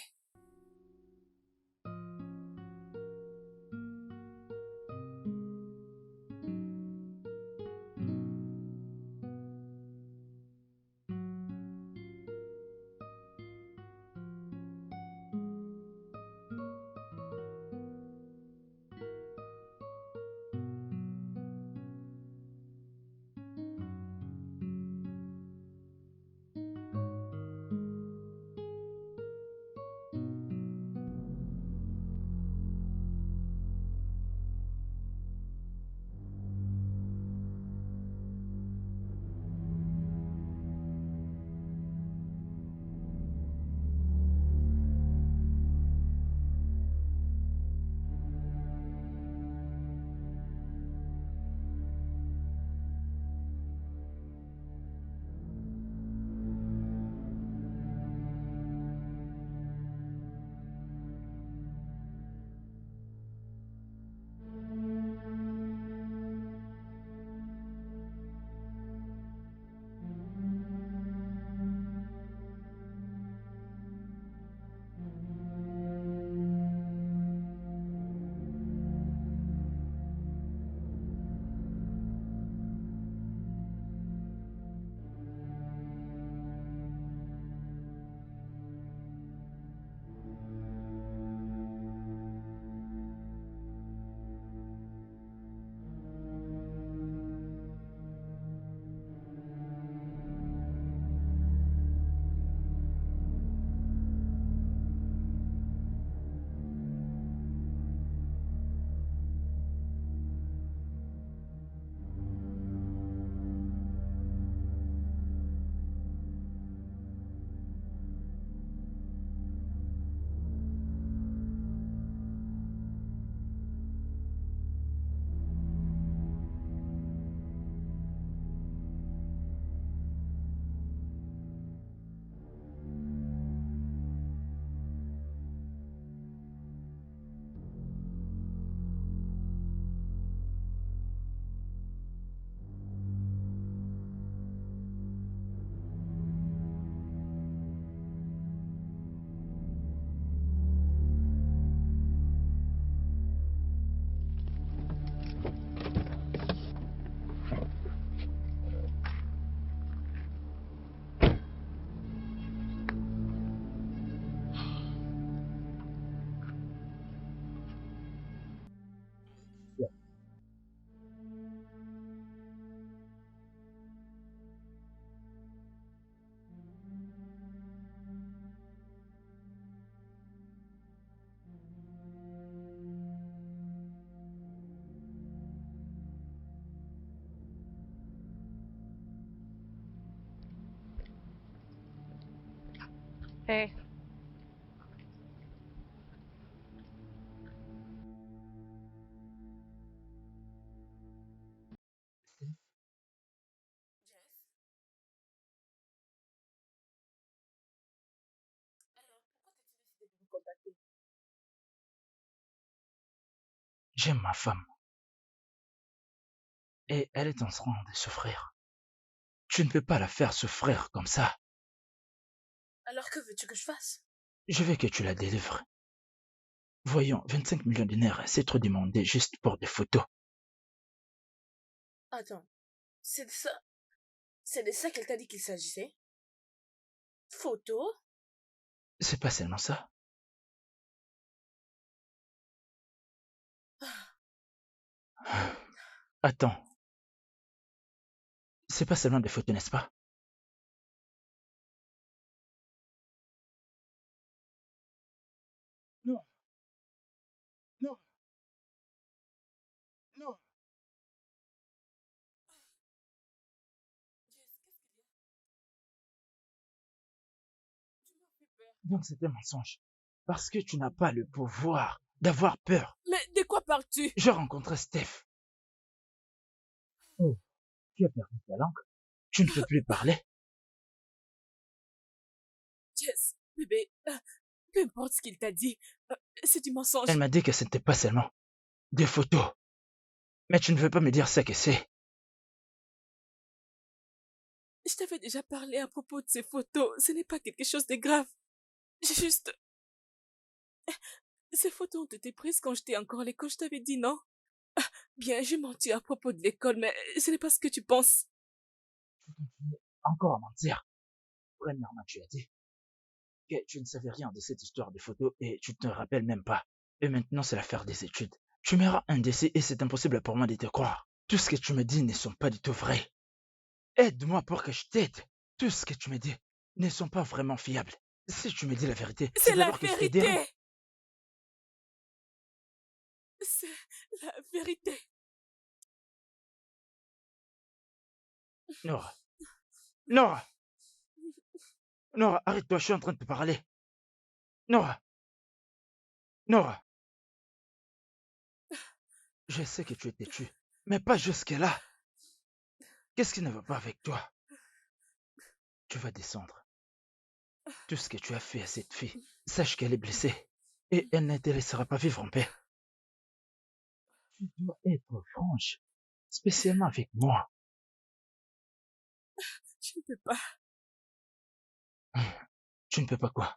Hey. Alors, pourquoi t'as-tu décidé de me contacter? J'aime ma femme et elle est en train de souffrir. Tu ne peux pas la faire souffrir comme ça. Alors, que veux-tu que je fasse? Je veux que tu la délivres. Voyons, 25 millions de dinars, c'est trop demandé juste pour des photos. Attends, c'est de ça qu'elle t'a dit qu'il s'agissait? Photo? C'est pas seulement ça. Attends, c'est pas seulement des photos, n'est-ce pas? Non, non, non. Donc c'est un mensonge. Parce que tu n'as pas le pouvoir d'avoir peur. Mais de quoi parles-tu? Je rencontrais Steph. Oh, tu as perdu ta langue. Tu ne peux plus parler. Jess, bébé, peu importe ce qu'il t'a dit, c'est du mensonge. Elle m'a dit que ce n'était pas seulement des photos. Mais tu ne veux pas me dire ce que c'est. Je t'avais déjà parlé à propos de ces photos. Ce n'est pas quelque chose de grave. J'ai juste... Ces photos ont été prises quand j'étais encore à l'école, je t'avais dit, non? Bien, j'ai menti à propos de l'école, mais ce n'est pas ce que tu penses. Tu continues encore à mentir. Premièrement, tu as dit que tu ne savais rien de cette histoire de photos et tu ne te rappelles même pas. Et maintenant, c'est l'affaire des études. Tu m'auras un décès et c'est impossible pour moi de te croire. Tout ce que tu me dis ne sont pas du tout vrais. Aide-moi pour que je t'aide. Tout ce que tu me dis ne sont pas vraiment fiables. Si tu me dis la vérité, C'est la alors que je t'aiderai. vérité! C'est la vérité. Nora. Nora. Nora, arrête-toi, je suis en train de te parler. Nora. Nora. Je sais que tu es têtu, mais pas jusque-là. Qu'est-ce qui ne va pas avec toi? Tu vas descendre. Tout ce que tu as fait à cette fille, sache qu'elle est blessée et elle ne te laissera pas vivre en paix. Tu dois être franche, spécialement avec moi. Je ne peux pas. Tu ne peux pas quoi?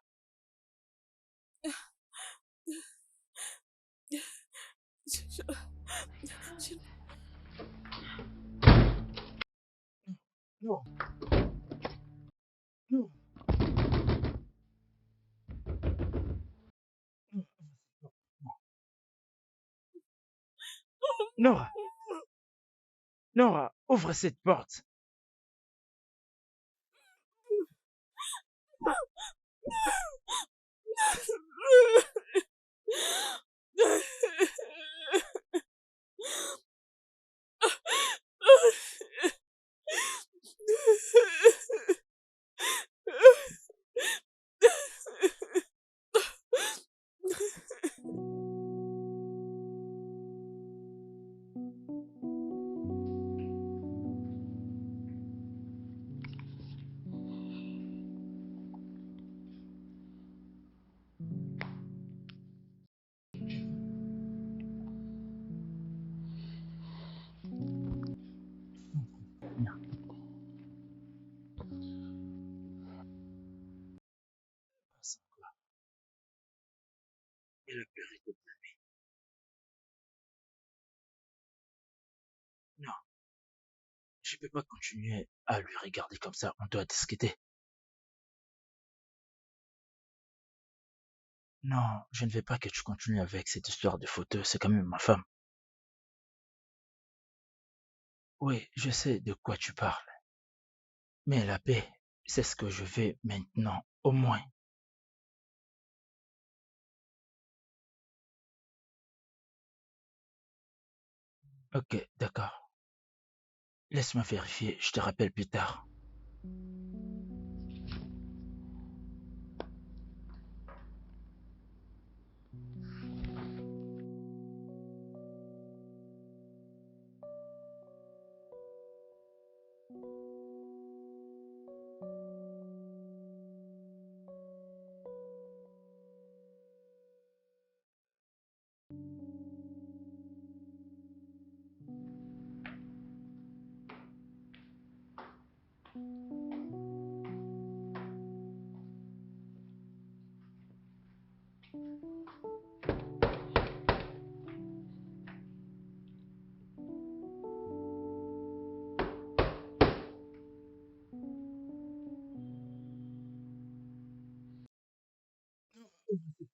Je- Non. Non. Nora. Nora, ouvre cette porte. Elle a pleuré toute la nuit. Non, je peux pas continuer à lui regarder comme ça. On doit discuter. Non, je ne veux pas que tu continues avec cette histoire de photos. C'est quand même ma femme. Oui, je sais de quoi tu parles. Mais la paix, c'est ce que je veux maintenant, au moins. Ok, d'accord. Laisse-moi vérifier, je te rappelle plus tard.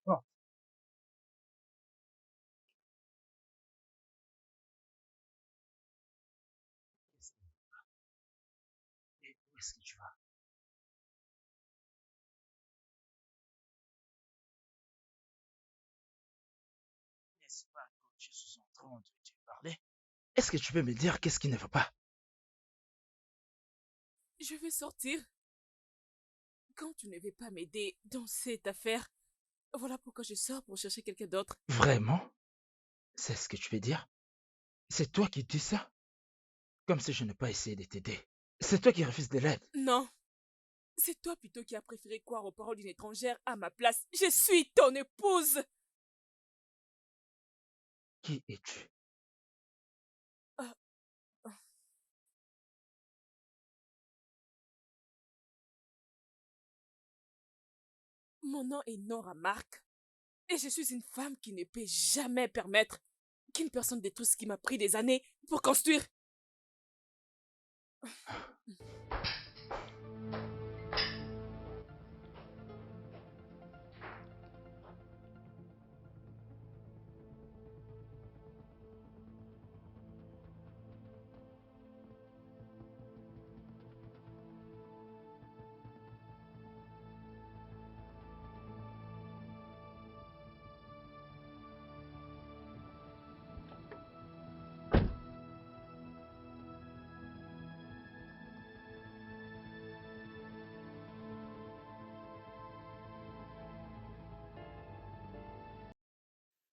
Oh, et où est-ce que tu vas? N'est-ce pas quand je suis en train de te parler? Est-ce que tu peux me dire qu'est-ce qui ne va pas? Je veux sortir. Quand tu ne veux pas m'aider dans cette affaire, voilà pourquoi je sors pour chercher quelqu'un d'autre. Vraiment? C'est ce que tu veux dire? C'est toi qui dis ça? Comme si je n'ai pas essayé de t'aider. C'est toi qui refuses de l'aide. Non, c'est toi plutôt qui as préféré croire aux paroles d'une étrangère à ma place. Je suis ton épouse. Qui es-tu? Ah, ah. Mon nom est Nora Mark et je suis une femme qui ne peut jamais permettre qu'une personne détruise ce qui m'a pris des années pour construire.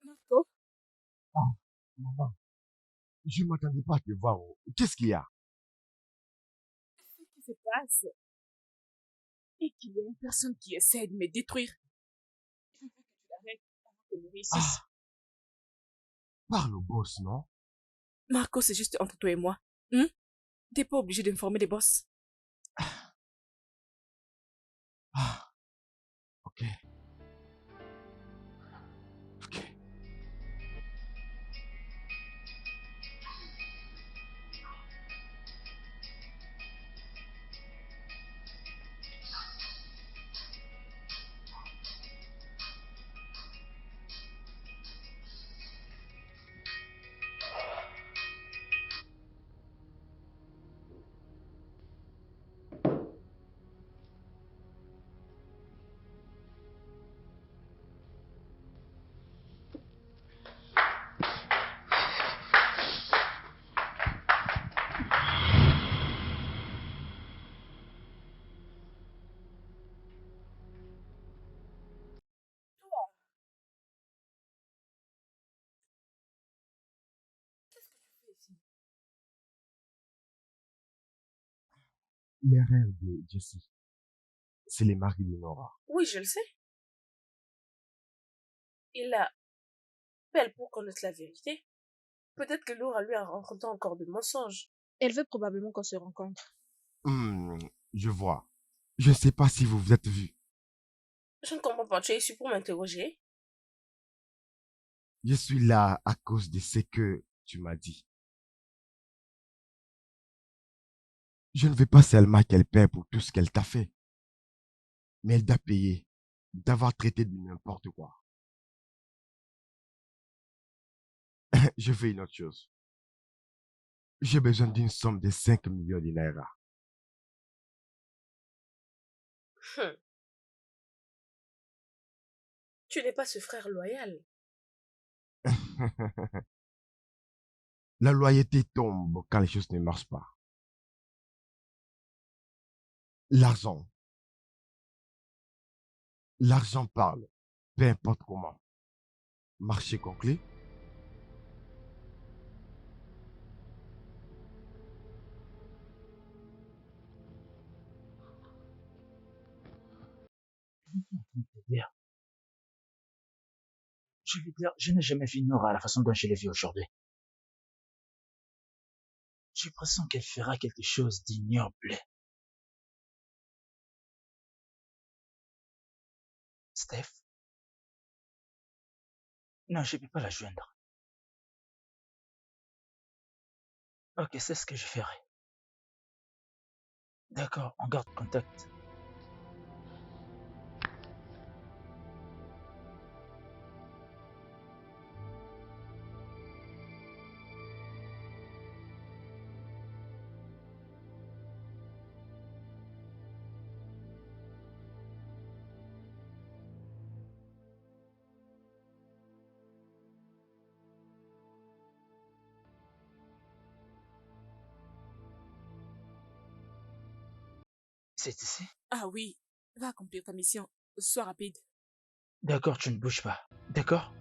Marco, Ah, maman, je ne m'attendais pas à te voir. Oh. Qu'est-ce qu'il y a? ce qui se passe est qu'il y a une personne qui essaie de me détruire. Je veux que tu l'arrêtes avant qu'elle ne réussisse. Ah, parle au boss, non? Marco, c'est juste entre toi et moi. Hein? T'es pas obligé d'informer les boss. Ah, ok. Ok. Les rêves de Jessie, c'est les marques de Nora. Oui, je le sais. Il appelle pour connaître la vérité. Peut-être que Laura lui a rencontré encore des mensonges. Elle veut probablement qu'on se rencontre. Je vois. Je ne sais pas si vous vous êtes vus. Je ne comprends pas. Tu es ici pour m'interroger? Je suis là à cause de ce que tu m'as dit. Je ne veux pas seulement qu'elle paie pour tout ce qu'elle t'a fait, mais elle doit payer d'avoir traité de n'importe quoi. Je veux une autre chose. J'ai besoin d'une somme de 5 millions de naira. Hum, Tu n'es pas ce frère loyal. La loyauté tombe quand les choses ne marchent pas. L'argent. L'argent parle, peu importe comment. Marché conclu. Je veux dire, je n'ai jamais vu Nora à la façon dont je l'ai vue aujourd'hui. J'ai l'impression qu'elle fera quelque chose d'ignoble. Steph? Non, je ne peux pas la joindre. Ok, c'est ce que je ferai. D'accord, on garde contact. C'est ici? Ah oui, va accomplir ta mission. Sois rapide. D'accord, tu ne bouges pas. D'accord?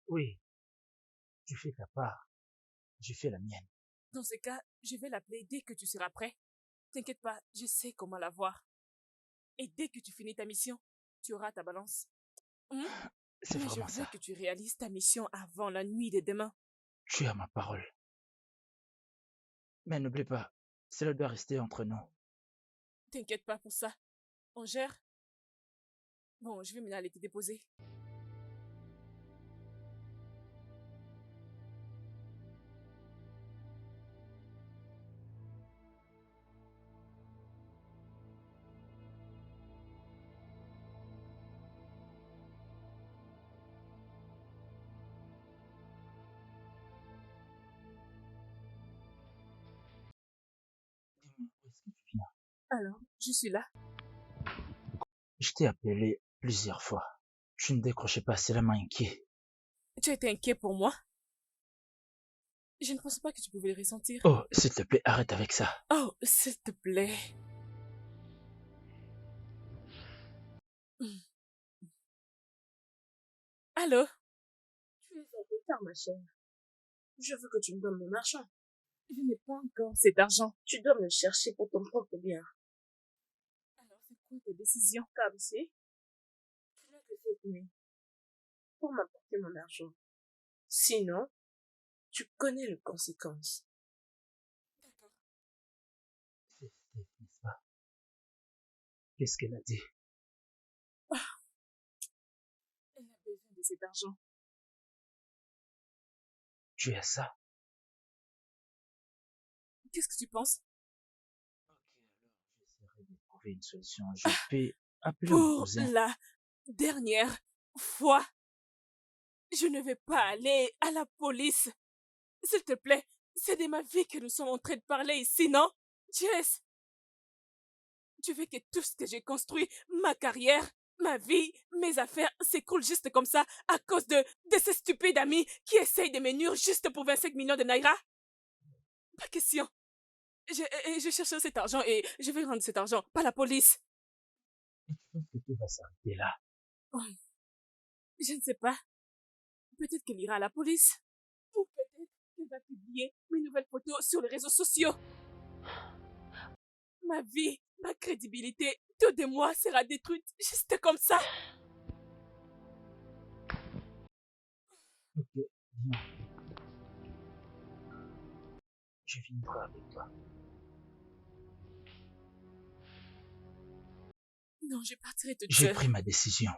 Oui, tu fais ta part. Je fais la mienne. Dans ce cas, je vais l'appeler dès que tu seras prêt. T'inquiète pas, je sais comment la voir. Et dès que tu finis ta mission, tu auras ta balance. C'est Mais je vraiment veux ça. que tu réalises ta mission avant la nuit de demain. Tu as ma parole. Mais n'oublie pas, cela doit rester entre nous. T'inquiète pas pour ça. On gère. Bon, je vais maintenant aller te déposer. Dis-moi, où est-ce que tu viens? Alors, je suis là. Je t'ai appelé plusieurs fois. Tu ne décrochais pas, cela m'a inquiet. Tu étais inquiet pour moi? Je ne pensais pas que tu pouvais le ressentir. Oh, s'il te plaît, arrête avec ça. Oh, s'il te plaît. Allô? Tu es en retard, ma chère. Je veux que tu me donnes mon argent. Je n'ai pas encore cet argent. Tu dois me le chercher pour ton propre bien. Alors, c'est quoi ta décision? Comme si tu n'as que cette nuit pour m'apporter mon argent. Sinon, tu connais les conséquences. D'accord. C'est Steph, n'est-ce pas? Qu'est-ce qu'elle a dit? Elle a besoin de cet argent. Tu as ça? Qu'est-ce que tu penses? Ok, alors j'essaierai de trouver une solution. Je peux appeler mon Pour cousin. la dernière fois, je ne vais pas aller à la police. S'il te plaît, c'est de ma vie que nous sommes en train de parler ici, non? Jess, tu veux que tout ce que j'ai construit, ma carrière, ma vie, mes affaires, s'écroulent juste comme ça à cause de ces stupides amis qui essayent de me nuire juste pour 25 millions de naira? Pas question. Je cherche cet argent et je vais rendre cet argent, pas la police. Et tu penses que tout va s'arrêter là? Oh, je ne sais pas. Peut-être qu'elle ira à la police. Ou peut-être qu'elle va publier mes nouvelles photos sur les réseaux sociaux. Ma vie, ma crédibilité, tout de moi sera détruite juste comme ça. Ok, viens. Je viendrai avec toi. Non, je partirai toute J'ai seule. pris ma décision.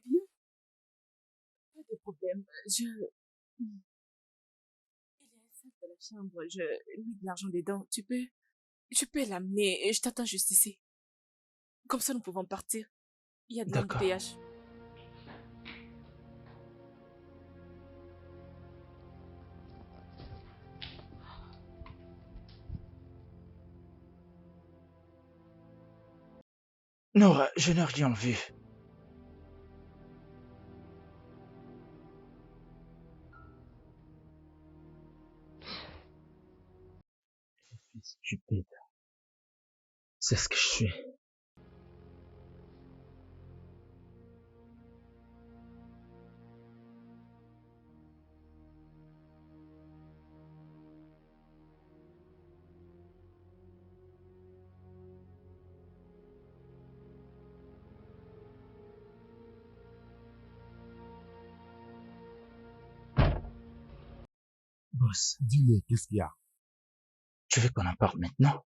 Bien. Pas de problème. Il y a un sac dans la chambre. Je mets de l'argent dedans. Tu peux l'amener. Je t'attends juste ici. Comme ça, nous pouvons partir. Il y a de D'accord. l'embouteillage. Nora, je n'ai rien vu. suis stupide. C'est ce que je suis. Boss, Dis-le, qu'est-ce qu'il y a? tu veux qu'on en parle maintenant?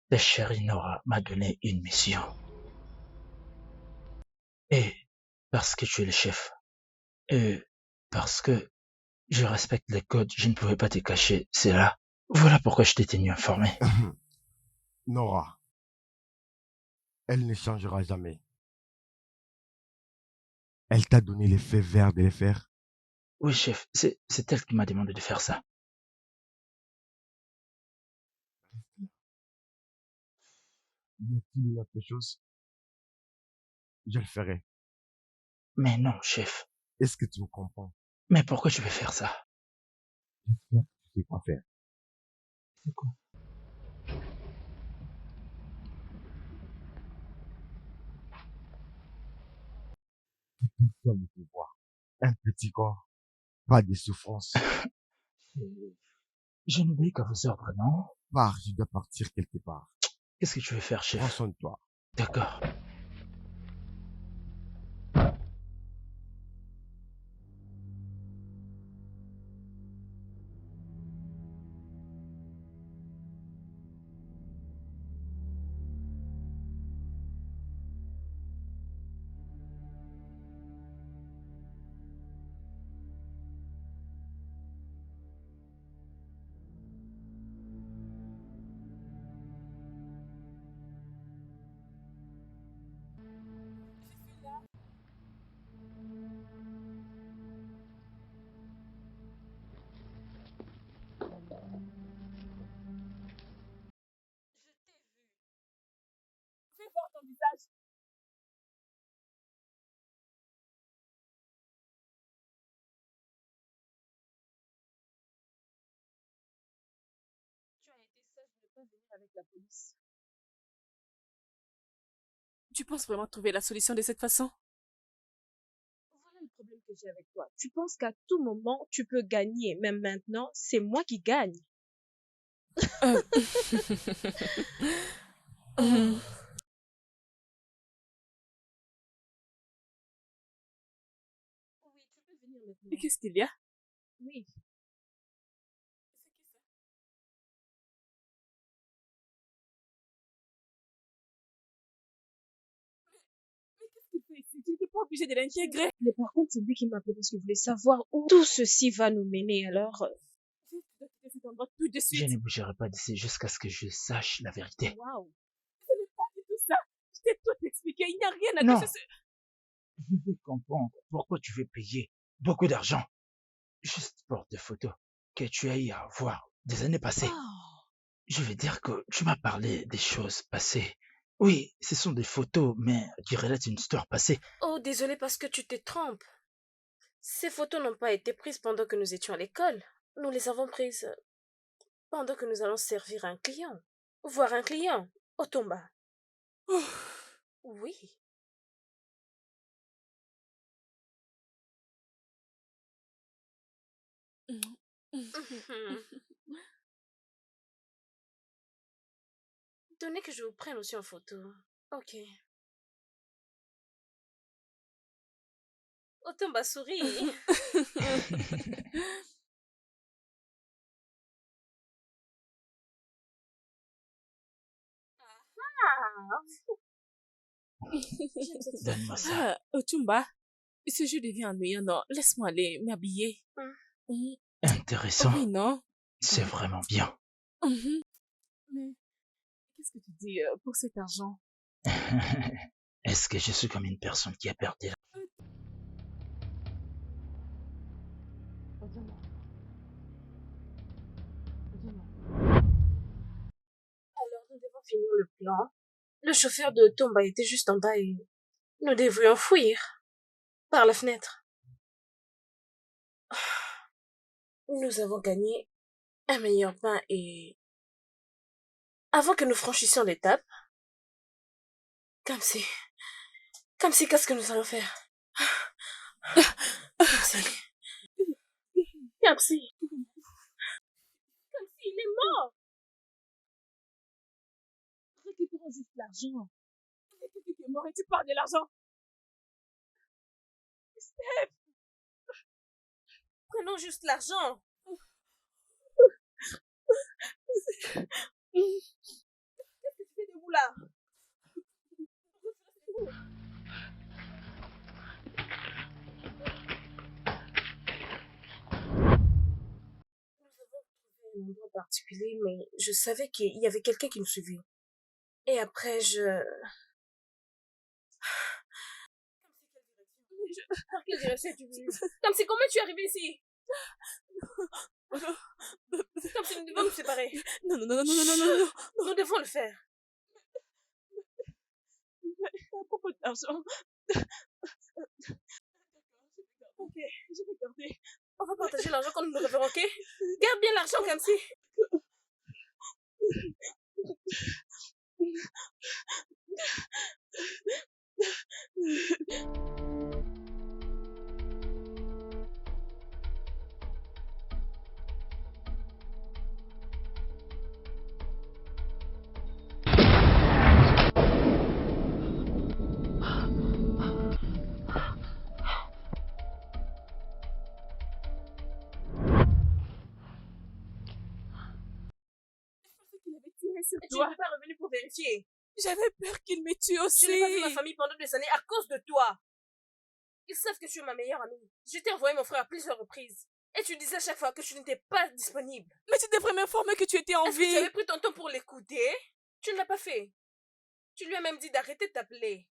Ta chérie Nora m'a donné une mission. Et parce que tu es le chef, et parce que je respecte les codes, je ne pouvais pas te cacher, c'est là. Voilà pourquoi je t'ai tenu informé. Nora, elle ne changera jamais. Elle t'a donné les faits verts de les faire. Oui, chef, c'est elle qui m'a demandé de faire ça. Y a-t-il une autre chose? Je le ferai. Mais non, chef. Est-ce que tu me comprends? Mais pourquoi tu veux faire ça? J'espère que tu sais quoi faire. C'est quoi? Que personne ne te voit. Un petit corps, pas de souffrance. Je n'obéis qu'à vos ordres, non? Pars, je dois partir quelque part. Qu'est-ce que tu veux faire, Prends chef? soin de toi. D'accord. Fais voir ton visage. Tu as été sage de ne pas venir avec la police. Tu penses vraiment trouver la solution de cette façon? Voilà le problème que j'ai avec toi. Tu penses qu'à tout moment, tu peux gagner. Même maintenant, c'est moi qui gagne. Oui, tu peux venir Et maintenant. qu'est-ce qu'il y a? Oui. Mais qu'est-ce qu'il fait ici? Tu n'étais pas obligé de l'intégrer. Mais par contre, c'est lui qui m'a appelé parce qu'il voulait savoir où tout ceci va nous mener. Alors, Tu dois quitter cet endroit tout de Je suite. ne bougerai pas d'ici jusqu'à ce que je sache la vérité. waouh. Ce n'est pas du tout ça. Je t'ai tout expliqué. Il n'y a rien à Non. cacher. Je veux comprendre pourquoi tu veux payer beaucoup d'argent juste pour des photos que tu as eu à voir des années passées. Oh. Je veux dire que tu m'as parlé des choses passées. Oui, ce sont des photos, mais qui relatent une histoire passée. Oh, désolé parce que tu te trompes. Ces photos n'ont pas été prises pendant que nous étions à l'école. Nous les avons prises pendant que nous allons servir un client. Voir un client. Au tomba. Oui. Donnez que je vous prenne aussi en photo. Ok. Au tomba, souris. Donne-moi ça. Otumba, ce jeu devient ennuyant, non? Laisse-moi aller m'habiller. Intéressant. Oui, non? C'est vraiment bien. Mais qu'est-ce que tu dis pour cet argent? Est-ce que je suis comme une personne qui a perdu la... Alors, nous devons finir le plan. Le chauffeur de Tomba était juste en bas et nous devrions fuir par la fenêtre. Nous avons gagné un meilleur pain et Avant que nous franchissions l'étape, Kamsi, Kamsi, qu'est-ce que nous allons faire? Kamsi, Kamsi, Kamsi, il est mort! Récupérons juste l'argent. Quelqu'un qui est mort et tu parles de l'argent. Steph, Prenons juste l'argent. qu'est-ce que tu fais debout là? Nous avons trouvé un endroit particulier, mais je savais qu'il y avait quelqu'un qui nous suivait. Et après, Par quelle direction es-tu venue? Kamsi, comment tu es arrivé ici? Kamsi, nous devons nous séparer. Non, non, non, non, non, non, non, non. Nous devons le faire. À propos d'argent. Ok, je vais garder. On va partager l'argent quand nous nous reverrons, ok? Garde bien l'argent, Kamsi. Qu'il avait tiré sur Et tu toi. n'es pas revenu pour vérifier. J'avais peur qu'il me tue aussi. Je n'ai pas vu ma famille pendant des années à cause de toi. Ils savent que tu es ma meilleure amie. Je t'ai envoyé mon frère à plusieurs reprises. Et tu disais à chaque fois que tu n'étais pas disponible. Mais tu devrais m'informer que tu étais en Est-ce que vie. tu avais pris ton temps pour l'écouter? Tu ne l'as pas fait. Tu lui as même dit d'arrêter de t'appeler.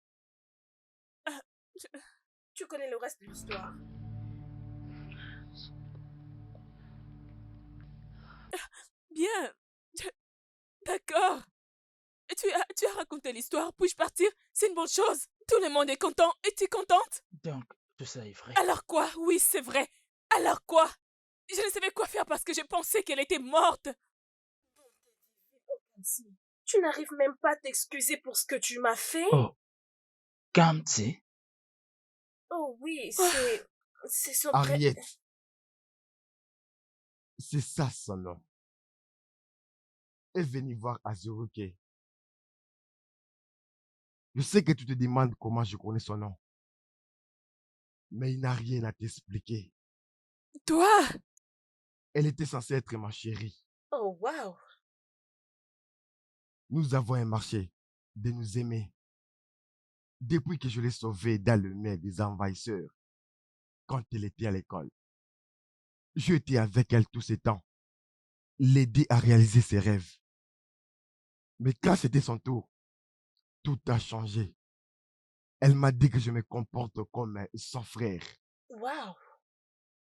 Tu connais le reste de l'histoire. Bien. D'accord. Tu as raconté l'histoire. Puis-je partir? C'est une bonne chose. Tout le monde est content. Es-tu contente? Donc, tout ça est vrai. Alors quoi? Oui, c'est vrai. Alors quoi? Je ne savais quoi faire parce que je pensais qu'elle était morte. Tu n'arrives même pas à t'excuser pour ce que tu m'as fait? Oh, Kamsi, Oh oui, c'est son Harriet. C'est ça son nom. Elle est venue voir Azuruke. Je sais que tu te demandes comment je connais son nom. Mais il n'a rien à t'expliquer. Toi? Elle était censée être ma chérie. Oh wow. Nous avons un marché de nous aimer. Depuis que je l'ai sauvée dans le main des envahisseurs, quand elle était à l'école. Je étais avec elle tout ce temps, l'aider à réaliser ses rêves. Mais quand c'était son tour, tout a changé. Elle m'a dit que je me comporte comme son frère. Wow.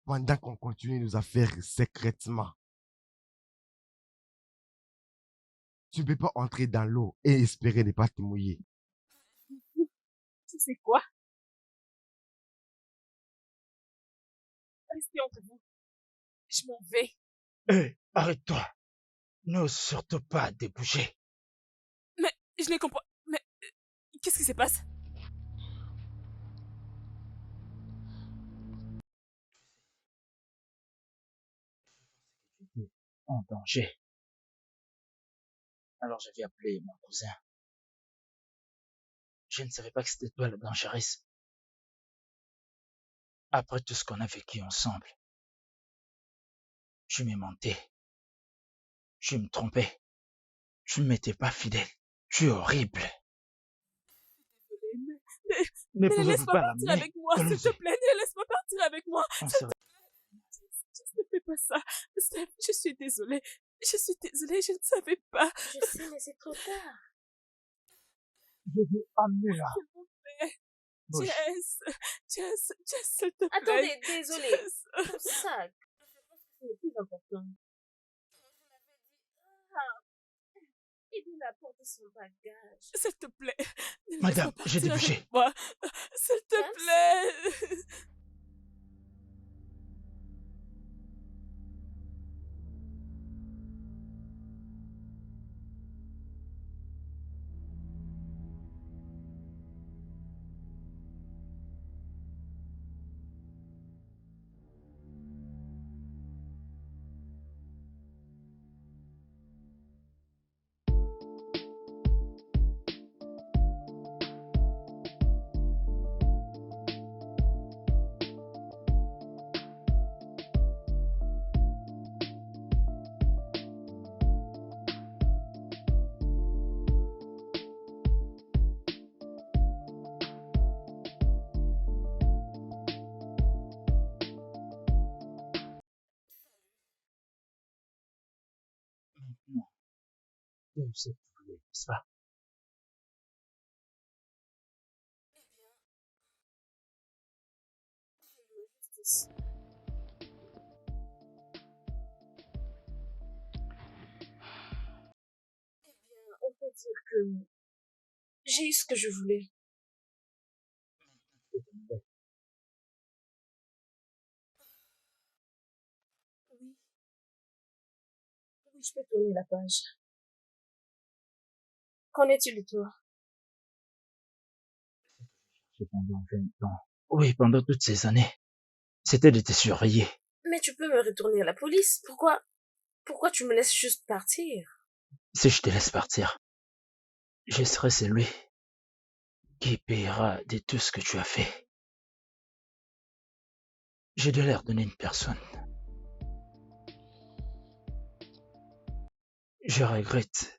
Pendant qu'on continue nos affaires secrètement. Tu ne peux pas entrer dans l'eau et espérer ne pas te mouiller. Tu sais quoi? Restez entre vous. Je m'en vais. hé, arrête-toi. N'ose surtout pas débouger. Mais je ne comprends. Mais qu'est-ce qui se passe? En danger. Alors j'avais appelé mon cousin. Je ne savais pas que c'était toi la dangeresse. Après tout ce qu'on a vécu ensemble, tu m'es menti. Tu me trompais. Tu ne m'étais pas fidèle. Tu es horrible. Ne Mais pouvez-vous laisse-moi pas partir l'amener? avec moi, s'il te plaît. Laisse-moi partir avec moi. On serait... Ne fais pas ça. Steph, je suis désolée. Je suis désolée, je ne savais pas. Je sais, mais c'est trop tard. Je vais amener là. S'il vous plaît. Bouge. Jess, s'il te plaît. Attendez, désolé. Jess. Ton sac. C'est le plus important. Aide-la à porter son bagage. S'il te plaît. Madame, laisse-moi j'ai partir débouché. avec moi. S'il te Comme plaît. Tu as eu ce que tu voulais, n'est-ce pas? Fais-moi justice. Eh bien, on peut dire que j'ai eu ce que je voulais. Je te demandais. Oui, oui, je peux tourner la page. Qu'en est-il de toi? Pendant 20 ans. Oui, pendant toutes ces années. C'était de te surveiller. Mais tu peux me retourner à la police. Pourquoi tu me laisses juste partir? Si je te laisse partir, je serai celui qui payera de tout ce que tu as fait. Je dois leur donner une personne. Je regrette.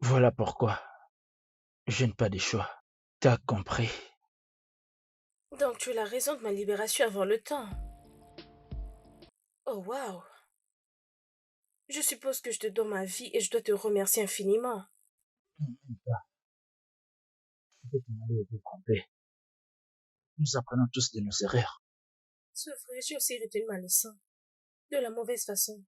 Voilà pourquoi je n'ai pas de choix. T'as compris. Donc tu as la raison de ma libération avant le temps. Oh waouh. Je suppose que je te dois ma vie et je dois te remercier infiniment. Non, même pas. Tu peux t'en aller et te tromper. Nous apprenons tous de nos erreurs. C'est vrai, j'ai aussi retenu ma leçon. De la mauvaise façon.